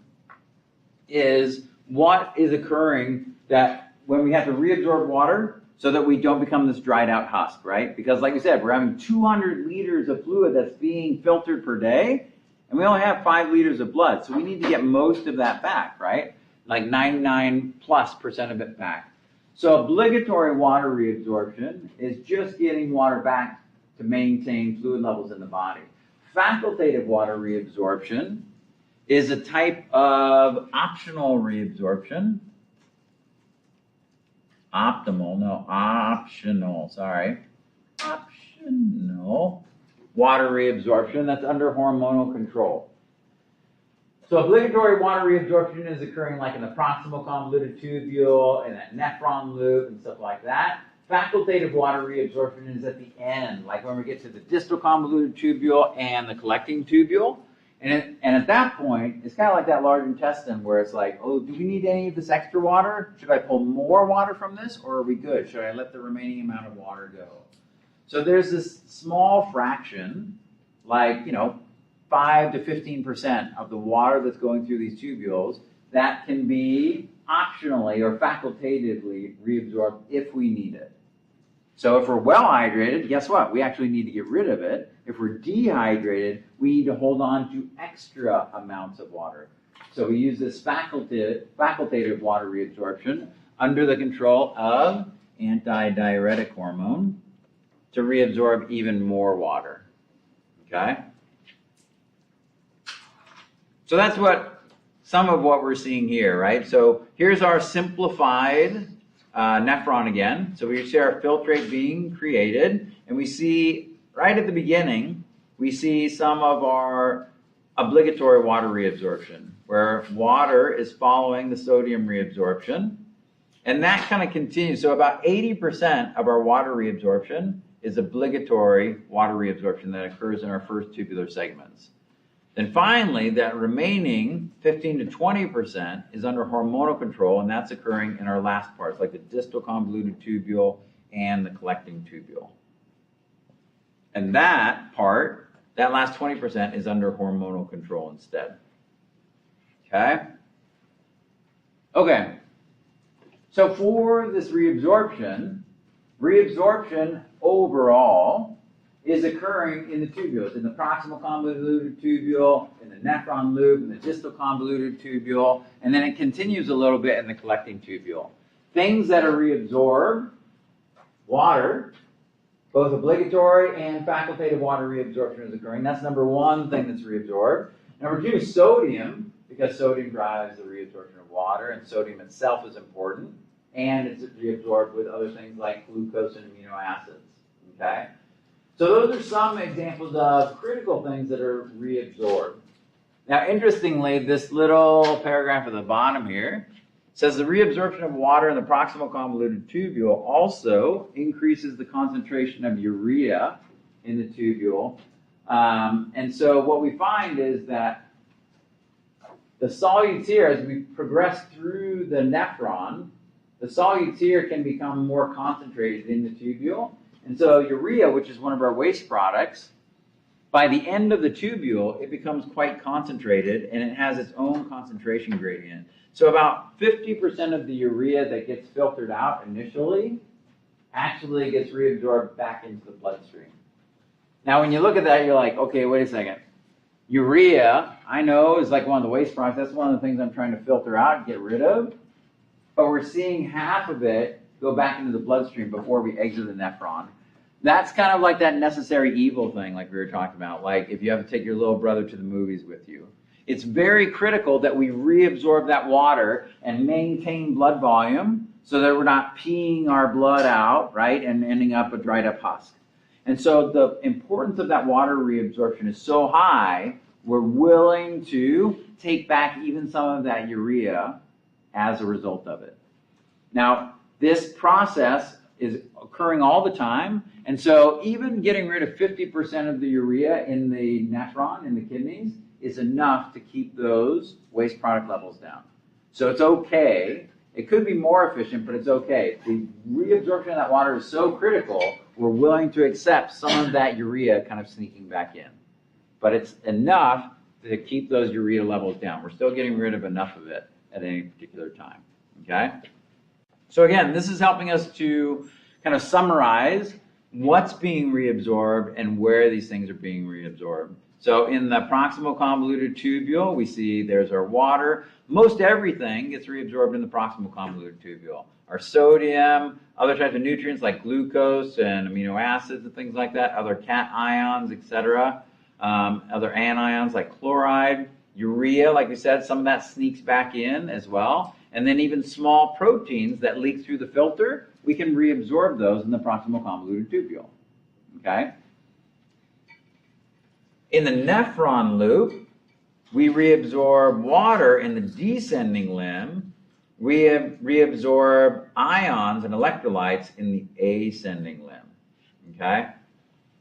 S1: is what is occurring that when we have to reabsorb water so that we don't become this dried out husk, right? Because like we said, we're having 200 liters of fluid that's being filtered per day, and we only have 5 liters of blood. So we need to get most of that back, right? Like 99+% of it back. So obligatory water reabsorption is just getting water back to maintain fluid levels in the body. Facultative water reabsorption is a type of optional reabsorption. Optional water reabsorption that's under hormonal control. So obligatory water reabsorption is occurring like in the proximal convoluted tubule and that nephron loop and stuff like that. Facultative water reabsorption is at the end, like when we get to the distal convoluted tubule and the collecting tubule. And at that point, it's kind of like that large intestine where it's like, oh, do we need any of this extra water? Should I pull more water from this, or are we good? Should I let the remaining amount of water go? So there's this small fraction, like, 5 to 15% of the water that's going through these tubules that can be optionally or facultatively reabsorbed if we need it. So if we're well hydrated, guess what? We actually need to get rid of it. If we're dehydrated, we need to hold on to extra amounts of water. So we use this facultative water reabsorption under the control of antidiuretic hormone to reabsorb even more water. Okay? So that's some of what we're seeing here, right? So here's our simplified nephron again. So we see our filtrate being created, and we see right at the beginning, we see some of our obligatory water reabsorption, where water is following the sodium reabsorption, and that kind of continues. So about 80% of our water reabsorption is obligatory water reabsorption that occurs in our first tubular segments. Then finally, that remaining 15 to 20% is under hormonal control, and that's occurring in our last parts, like the distal convoluted tubule and the collecting tubule. And that part, that last 20% is under hormonal control instead. Okay? Okay. So for this reabsorption overall is occurring in the tubules, in the proximal convoluted tubule, in the nephron loop, in the distal convoluted tubule, and then it continues a little bit in the collecting tubule. Things that are reabsorbed, water, both obligatory and facultative water reabsorption is occurring. That's number one thing that's reabsorbed. Number two, sodium, because sodium drives the reabsorption of water, and sodium itself is important, and it's reabsorbed with other things like glucose and amino acids. Okay? So those are some examples of critical things that are reabsorbed. Now, interestingly, this little paragraph at the bottom here says the reabsorption of water in the proximal convoluted tubule also increases the concentration of urea in the tubule. And so what we find is that the solutes here, as we progress through the nephron, the solutes here can become more concentrated in the tubule. And so urea, which is one of our waste products, by the end of the tubule, it becomes quite concentrated, and it has its own concentration gradient. So about 50% of the urea that gets filtered out initially actually gets reabsorbed back into the bloodstream. Now, when you look at that, you're like, okay, wait a second. Urea, I know, is like one of the waste products. That's one of the things I'm trying to filter out and get rid of. But we're seeing half of it go back into the bloodstream before we exit the nephron. That's kind of like that necessary evil thing like we were talking about, like if you have to take your little brother to the movies with you. It's very critical that we reabsorb that water and maintain blood volume so that we're not peeing our blood out, right, and ending up a dried up husk. And so the importance of that water reabsorption is so high, we're willing to take back even some of that urea as a result of it. Now, this process is occurring all the time, and so even getting rid of 50% of the urea in the nephron, in the kidneys, is enough to keep those waste product levels down. So it's okay. It could be more efficient, but it's okay. The reabsorption of that water is so critical, we're willing to accept some of that urea kind of sneaking back in. But it's enough to keep those urea levels down. We're still getting rid of enough of it at any particular time. Okay? So again, this is helping us to kind of summarize what's being reabsorbed and where these things are being reabsorbed. So in the proximal convoluted tubule, we see there's our water. Most everything gets reabsorbed in the proximal convoluted tubule. Our sodium, other types of nutrients like glucose and amino acids and things like that, other cations, etc., other anions like chloride, urea, like we said, some of that sneaks back in as well. And then even small proteins that leak through the filter, we can reabsorb those in the proximal convoluted tubule. Okay? In the nephron loop, we reabsorb water in the descending limb. We reabsorb ions and electrolytes in the ascending limb. Okay?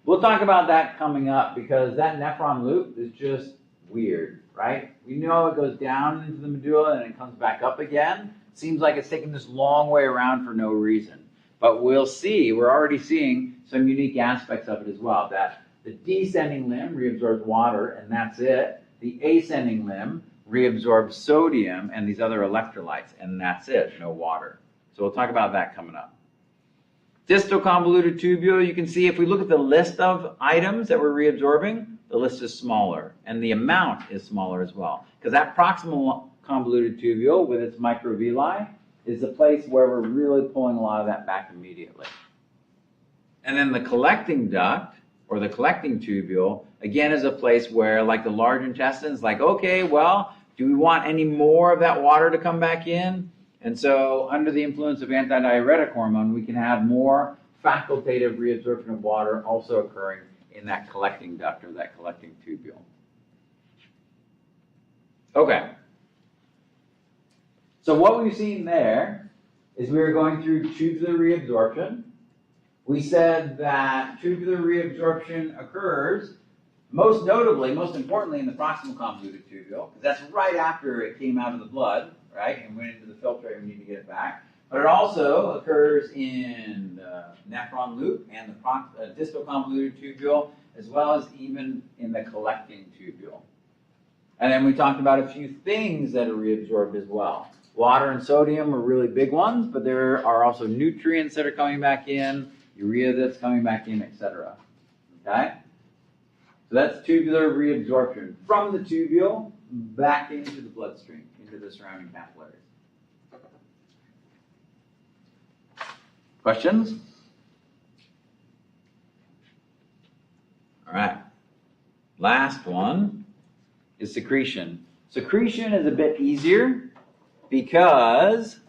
S1: We'll talk about that coming up because that nephron loop is just weird, right? We know it goes down into the medulla and it comes back up again. Seems like it's taking this long way around for no reason. But we'll see, we're already seeing some unique aspects of it as well, that the descending limb reabsorbs water and that's it. The ascending limb reabsorbs sodium and these other electrolytes and that's it, no water. So we'll talk about that coming up. Distal convoluted tubule, you can see if we look at the list of items that we're reabsorbing, the list is smaller and the amount is smaller as well. Because that proximal convoluted tubule with its microvilli is the place where we're really pulling a lot of that back immediately. And then the collecting duct, or the collecting tubule, again is a place where, like the large intestines, like, okay, well, do we want any more of that water to come back in? And so under the influence of antidiuretic hormone, we can have more facultative reabsorption of water also occurring in that collecting duct or that collecting tubule. Okay. So what we've seen there is we were going through tubular reabsorption. We said that tubular reabsorption occurs most notably, most importantly in the proximal convoluted tubule, because that's right after it came out of the blood, right, and went into the filtrate and we need to get it back. But it also occurs in the nephron loop and the distal convoluted tubule, as well as even in the collecting tubule. And then we talked about a few things that are reabsorbed as well. Water and sodium are really big ones, but there are also nutrients that are coming back in, urea that's coming back in, etc. Okay? So that's tubular reabsorption from the tubule back into the bloodstream, into the surrounding capillaries. Questions? All right. Last one is secretion. Secretion is a bit easier because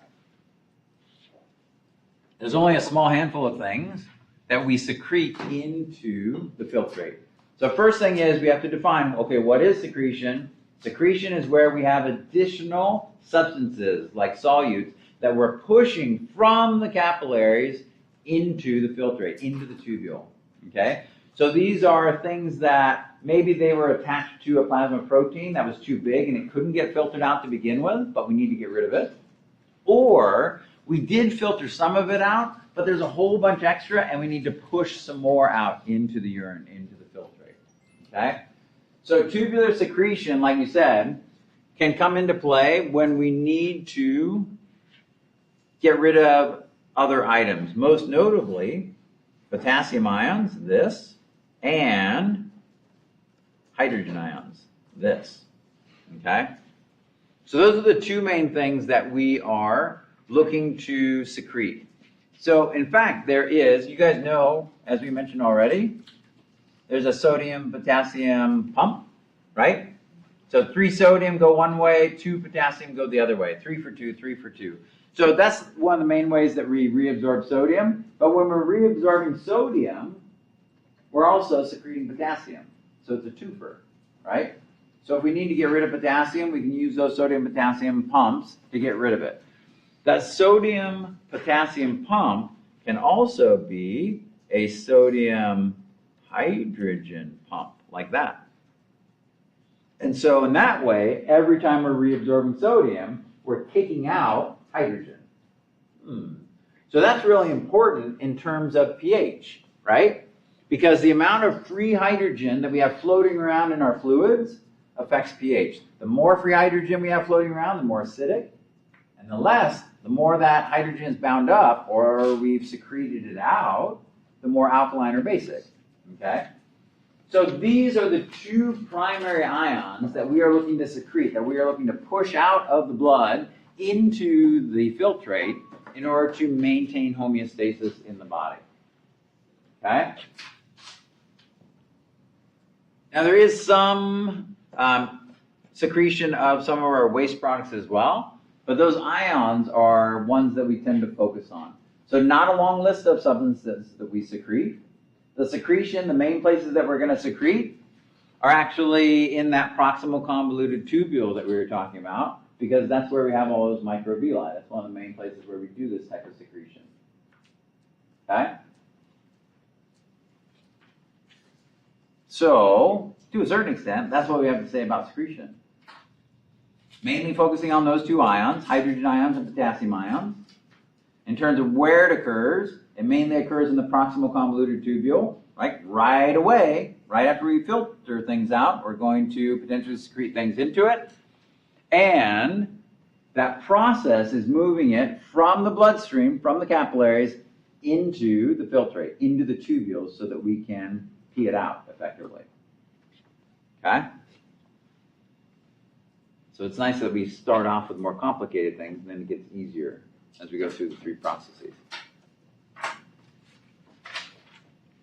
S1: there's only a small handful of things that we secrete into the filtrate. So first thing is we have to define, okay, what is secretion? Secretion is where we have additional substances like solutes that we're pushing from the capillaries into the filtrate, into the tubule, okay? So these are things that maybe they were attached to a plasma protein that was too big and it couldn't get filtered out to begin with, but we need to get rid of it. Or we did filter some of it out, but there's a whole bunch extra and we need to push some more out into the urine, into the filtrate, okay? So tubular secretion, like you said, can come into play when we need to get rid of other items, most notably potassium ions, this, and hydrogen ions, this, okay? So those are the two main things that we are looking to secrete. So in fact, there is, you guys know, as we mentioned already, there's a sodium-potassium pump, right? So 3 sodium go one way, 2 potassium go the other way, 3 for 2, 3 for 2. So that's one of the main ways that we reabsorb sodium. But when we're reabsorbing sodium, we're also secreting potassium. So it's a twofer, right? So if we need to get rid of potassium, we can use those sodium-potassium pumps to get rid of it. That sodium-potassium pump can also be a sodium-hydrogen pump, like that. And so in that way, every time we're reabsorbing sodium, we're kicking out hydrogen. So that's really important in terms of pH, right? Because the amount of free hydrogen that we have floating around in our fluids affects pH. The more free hydrogen we have floating around, the more acidic. And the less, the more that hydrogen is bound up or we've secreted it out, the more alkaline or basic, okay? So these are the two primary ions that we are looking to secrete, that we are looking to push out of the blood into the filtrate in order to maintain homeostasis in the body, okay? Now there is some secretion of some of our waste products as well, but those ions are ones that we tend to focus on. So not a long list of substances that we secrete. The secretion, the main places that we're going to secrete are actually in that proximal convoluted tubule that we were talking about, because that's where we have all those microvilli. That's one of the main places where we do this type of secretion. Okay? So, to a certain extent, that's what we have to say about secretion. Mainly focusing on those two ions, hydrogen ions and potassium ions. In terms of where it occurs, it mainly occurs in the proximal convoluted tubule, right away, right after we filter things out, we're going to potentially secrete things into it. And that process is moving it from the bloodstream, from the capillaries, into the filtrate, into the tubules, so that we can pee it out effectively. Okay? So it's nice that we start off with more complicated things, and then it gets easier as we go through the three processes.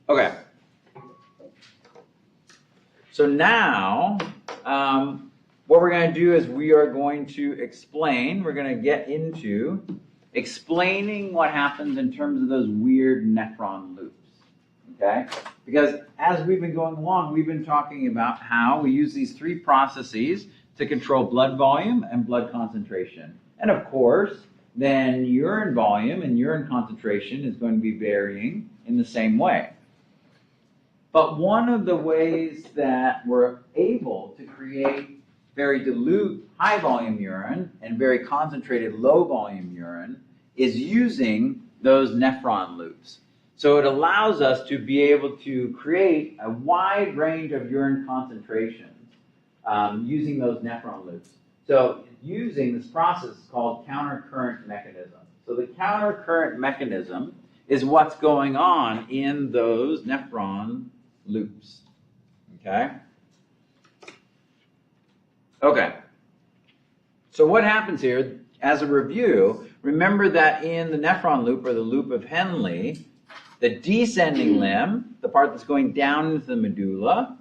S1: Okay. So now, what we're going to do is we are going to explain, we're going to get into explaining what happens in terms of those weird nephron loops, okay? Because as we've been going along, we've been talking about how we use these three processes to control blood volume and blood concentration. And of course, then urine volume and urine concentration is going to be varying in the same way. But one of the ways that we're able to create very dilute high volume urine and very concentrated low volume urine is using those nephron loops. So it allows us to be able to create a wide range of urine concentrations using those nephron loops. So using this process is called countercurrent mechanism. So the countercurrent mechanism is what's going on in those nephron loops. Okay? Okay. So what happens here, as a review, remember that in the nephron loop, or the loop of Henle, the descending limb, the part that's going down into the medulla,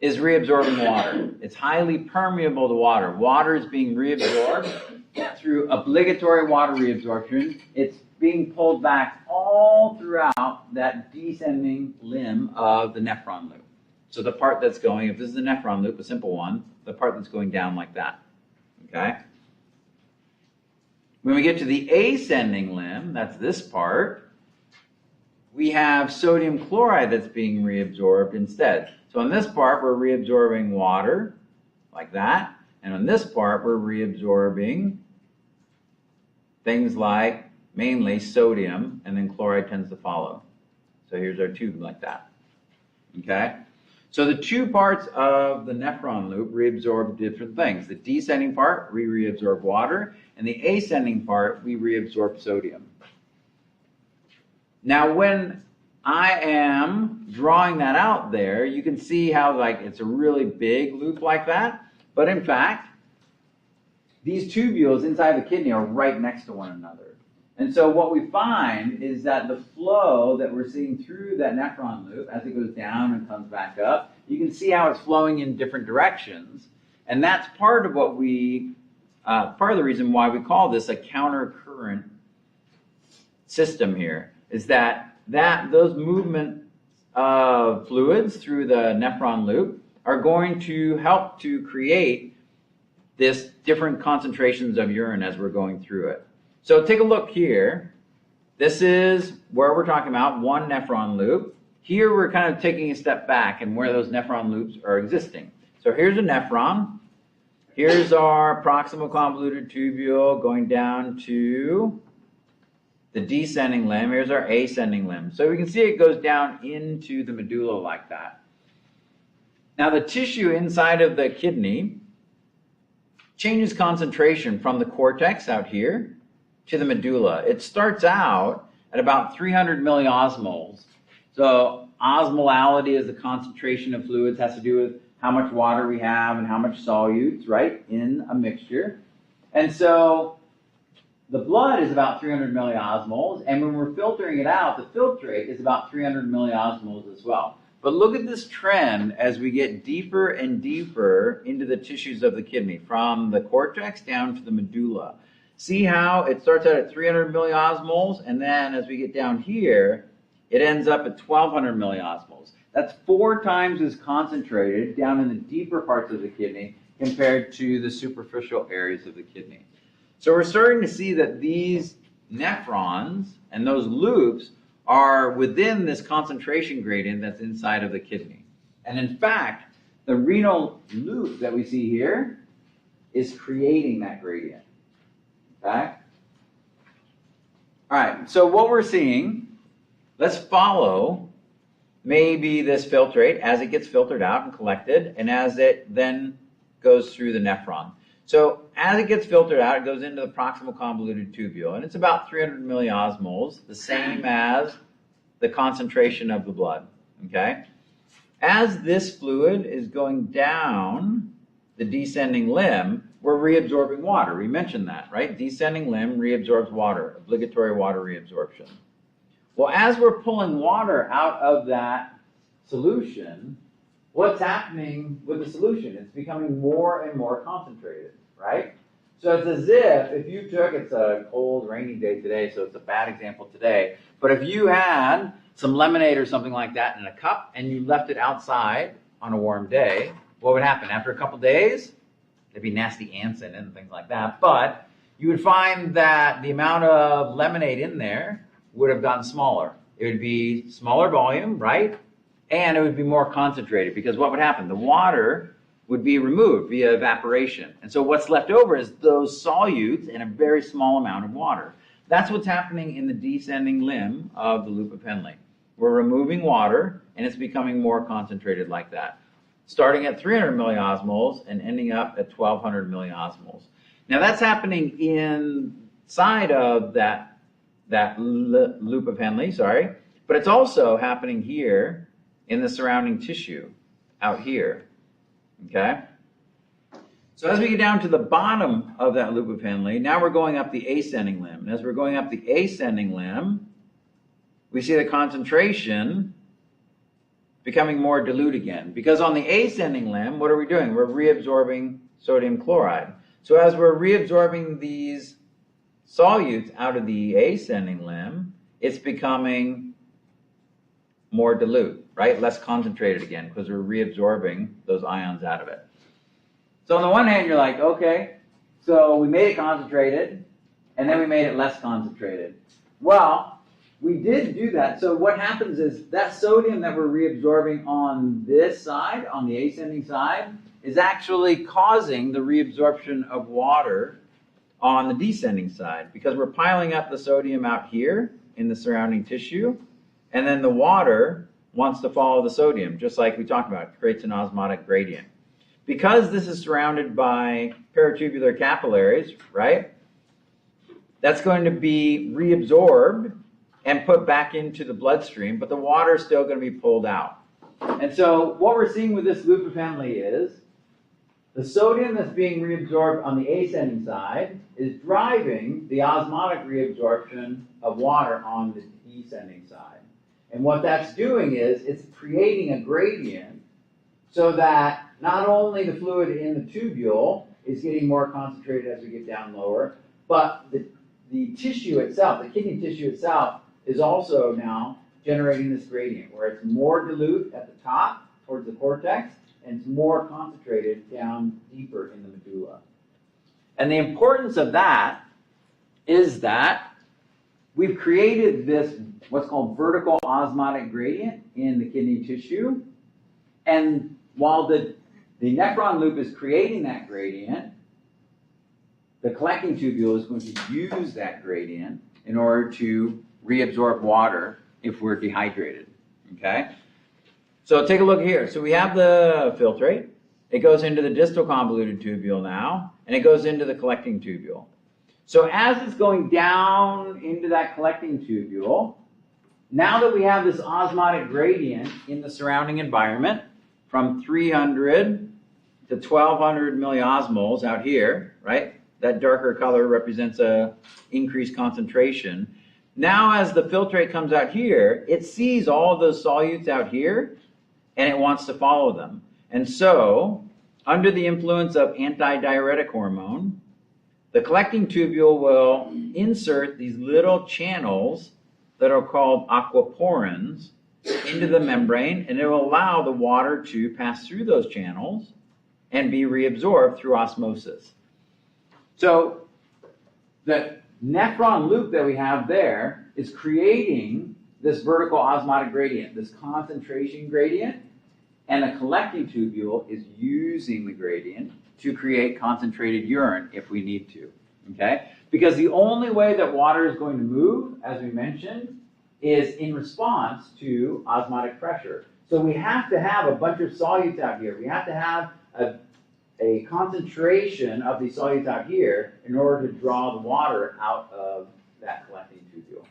S1: is reabsorbing water. It's highly permeable to water. Water is being reabsorbed through obligatory water reabsorption. It's being pulled back all throughout that descending limb of the nephron loop. So the part that's going, if this is the nephron loop, a simple one, the part that's going down like that. Okay? When we get to the ascending limb, that's this part, we have sodium chloride that's being reabsorbed instead. So on this part, we're reabsorbing water, like that. And on this part, we're reabsorbing things like mainly sodium, and then chloride tends to follow. So here's our tube like that. Okay? So the two parts of the nephron loop reabsorb different things. The descending part, we reabsorb water, and the ascending part, we reabsorb sodium. Now, when I am drawing that out there, you can see how like it's a really big loop like that. But in fact, these tubules inside the kidney are right next to one another. And so what we find is that the flow that we're seeing through that nephron loop, as it goes down and comes back up, you can see how it's flowing in different directions. And that's part of what part of the reason why we call this a countercurrent system here, is that those movement of fluids through the nephron loop are going to help to create this different concentrations of urine as we're going through it. So take a look here. This is where we're talking about one nephron loop. Here we're kind of taking a step back and where those nephron loops are existing. So here's a nephron. Here's our proximal convoluted tubule going down to the descending limb. Here's our ascending limb. So we can see it goes down into the medulla like that. Now the tissue inside of the kidney changes concentration from the cortex out here to the medulla. It starts out at about 300 milliosmoles. So osmolality is the concentration of fluids, has to do with how much water we have and how much solutes, right, in a mixture. And so the blood is about 300 milliosmoles, and when we're filtering it out, the filtrate is about 300 milliosmoles as well. But look at this trend as we get deeper and deeper into the tissues of the kidney, from the cortex down to the medulla. See how it starts out at 300 milliosmoles, and then as we get down here, it ends up at 1200 milliosmoles. That's 4 times as concentrated down in the deeper parts of the kidney compared to the superficial areas of the kidney. So we're starting to see that these nephrons and those loops are within this concentration gradient that's inside of the kidney. And in fact, the renal loop that we see here is creating that gradient. Okay? All right, so what we're seeing, let's follow maybe this filtrate as it gets filtered out and collected, and as it then goes through the nephron. So as it gets filtered out, it goes into the proximal convoluted tubule, and it's about 300 milliosmoles, the same as the concentration of the blood, okay? As this fluid is going down the descending limb, we're reabsorbing water. We mentioned that, right? Descending limb reabsorbs water, obligatory water reabsorption. Well, as we're pulling water out of that solution, what's happening with the solution? It's becoming more and more concentrated, right? So it's as if you took, it's a cold, rainy day today, so it's a bad example today, but if you had some lemonade or something like that in a cup and you left it outside on a warm day, what would happen? After a couple days, there'd be nasty ants in it and things like that, but you would find that the amount of lemonade in there would have gotten smaller. It would be smaller volume, right? And it would be more concentrated, because what would happen? The water would be removed via evaporation. And so what's left over is those solutes and a very small amount of water. That's what's happening in the descending limb of the loop of Henle. We're removing water, and it's becoming more concentrated like that, starting at 300 milliosmoles and ending up at 1200 milliosmoles. Now that's happening inside of that loop of Henle, but it's also happening here in the surrounding tissue out here. Okay? So as we get down to the bottom of that loop of Henle, now we're going up the ascending limb. And as we're going up the ascending limb, we see the concentration becoming more dilute again. Because on the ascending limb, what are we doing? We're reabsorbing sodium chloride. So as we're reabsorbing these solutes out of the ascending limb, it's becoming more dilute, right? Less concentrated again, because we're reabsorbing those ions out of it. So on the one hand, you're like, okay, so we made it concentrated, and then we made it less concentrated. Well, we did do that. So what happens is that sodium that we're reabsorbing on this side, on the ascending side, is actually causing the reabsorption of water on the descending side, because we're piling up the sodium out here in the surrounding tissue, and then the water wants to follow the sodium, just like we talked about. It creates an osmotic gradient. Because this is surrounded by peritubular capillaries, right, that's going to be reabsorbed and put back into the bloodstream, but the water is still going to be pulled out. And so what we're seeing with this loop of Henle is the sodium that's being reabsorbed on the ascending side is driving the osmotic reabsorption of water on the descending side. And what that's doing is it's creating a gradient so that not only the fluid in the tubule is getting more concentrated as we get down lower, but the tissue itself, the kidney tissue itself, is also now generating this gradient where it's more dilute at the top towards the cortex, and it's more concentrated down deeper in the medulla. And the importance of that is that we've created this, what's called vertical osmotic gradient in the kidney tissue. And while the nephron loop is creating that gradient, the collecting tubule is going to use that gradient in order to reabsorb water if we're dehydrated. Okay? So take a look here. So we have the filtrate. It goes into the distal convoluted tubule now, and it goes into the collecting tubule. So as it's going down into that collecting tubule, now that we have this osmotic gradient in the surrounding environment from 300 to 1200 milliosmoles out here, right? That darker color represents a increased concentration. Now as the filtrate comes out here, it sees all of those solutes out here, and it wants to follow them. And so, under the influence of antidiuretic hormone, the collecting tubule will insert these little channels that are called aquaporins into the membrane, and it will allow the water to pass through those channels and be reabsorbed through osmosis. So the nephron loop that we have there is creating this vertical osmotic gradient, this concentration gradient, and the collecting tubule is using the gradient to create concentrated urine if we need to, okay? Because the only way that water is going to move, as we mentioned, is in response to osmotic pressure. So we have to have a bunch of solutes out here. We have to have a concentration of these solutes out here in order to draw the water out of that collecting tubule.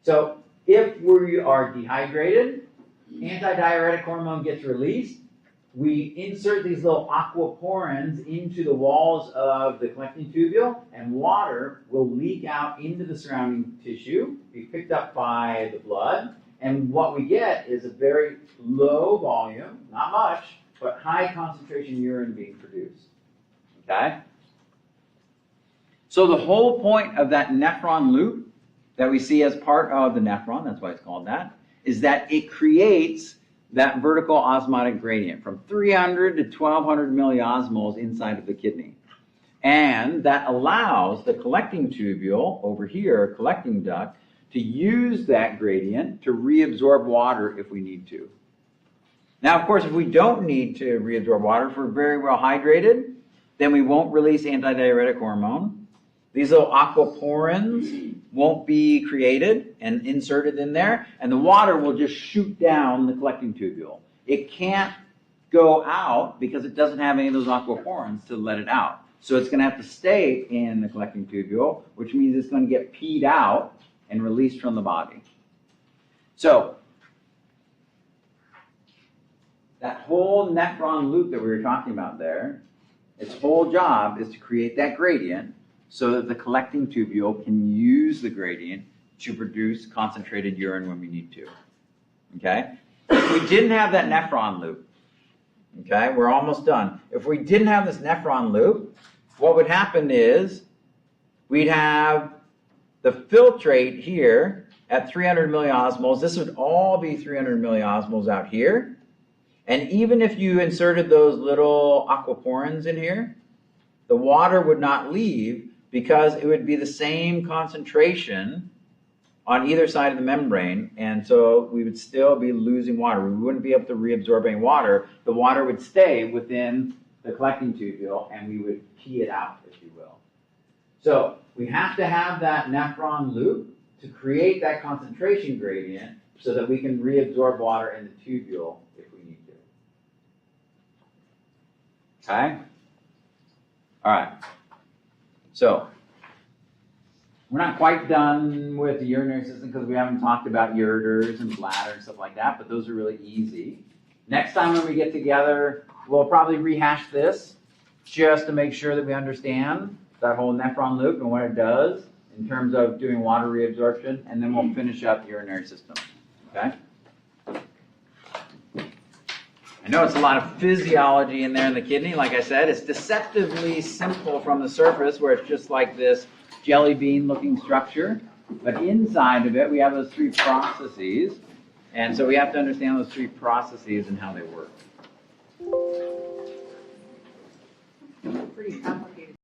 S1: So if we are dehydrated, antidiuretic hormone gets released. We insert these little aquaporins into the walls of the collecting tubule, and water will leak out into the surrounding tissue, be picked up by the blood, and what we get is a very low volume, not much, but high concentration urine being produced. Okay? So the whole point of that nephron loop that we see as part of the nephron, that's why it's called that, is that it creates that vertical osmotic gradient from 300 to 1200 milliosmoles inside of the kidney. And that allows the collecting tubule over here, collecting duct, to use that gradient to reabsorb water if we need to. Now, of course, if we don't need to reabsorb water, if we're very well hydrated, then we won't release antidiuretic hormone. These little aquaporins won't be created and inserted in there, and the water will just shoot down the collecting tubule. It can't go out because it doesn't have any of those aquaporins to let it out. So it's going to have to stay in the collecting tubule, which means it's going to get peed out and released from the body. So that whole nephron loop that we were talking about there, its whole job is to create that gradient so that the collecting tubule can use the gradient to produce concentrated urine when we need to. Okay? If we didn't have that nephron loop, okay, we're almost done. If we didn't have this nephron loop, what would happen is we'd have the filtrate here at 300 milliosmoles. This would all be 300 milliosmoles out here. And even if you inserted those little aquaporins in here, the water would not leave because it would be the same concentration on either side of the membrane, and so we would still be losing water. We wouldn't be able to reabsorb any water. The water would stay within the collecting tubule, and we would pee it out, if you will. So we have to have that nephron loop to create that concentration gradient so that we can reabsorb water in the tubule if we need to. Okay? All right. So we're not quite done with the urinary system because we haven't talked about ureters and bladder and stuff like that, but those are really easy. Next time when we get together, we'll probably rehash this just to make sure that we understand that whole nephron loop and what it does in terms of doing water reabsorption, and then we'll finish up the urinary system. Okay? I know it's a lot of physiology in there in the kidney. Like I said, it's deceptively simple from the surface where it's just like this jelly bean looking structure, but inside of it we have those three processes, and so we have to understand those three processes and how they work.
S2: Pretty complicated.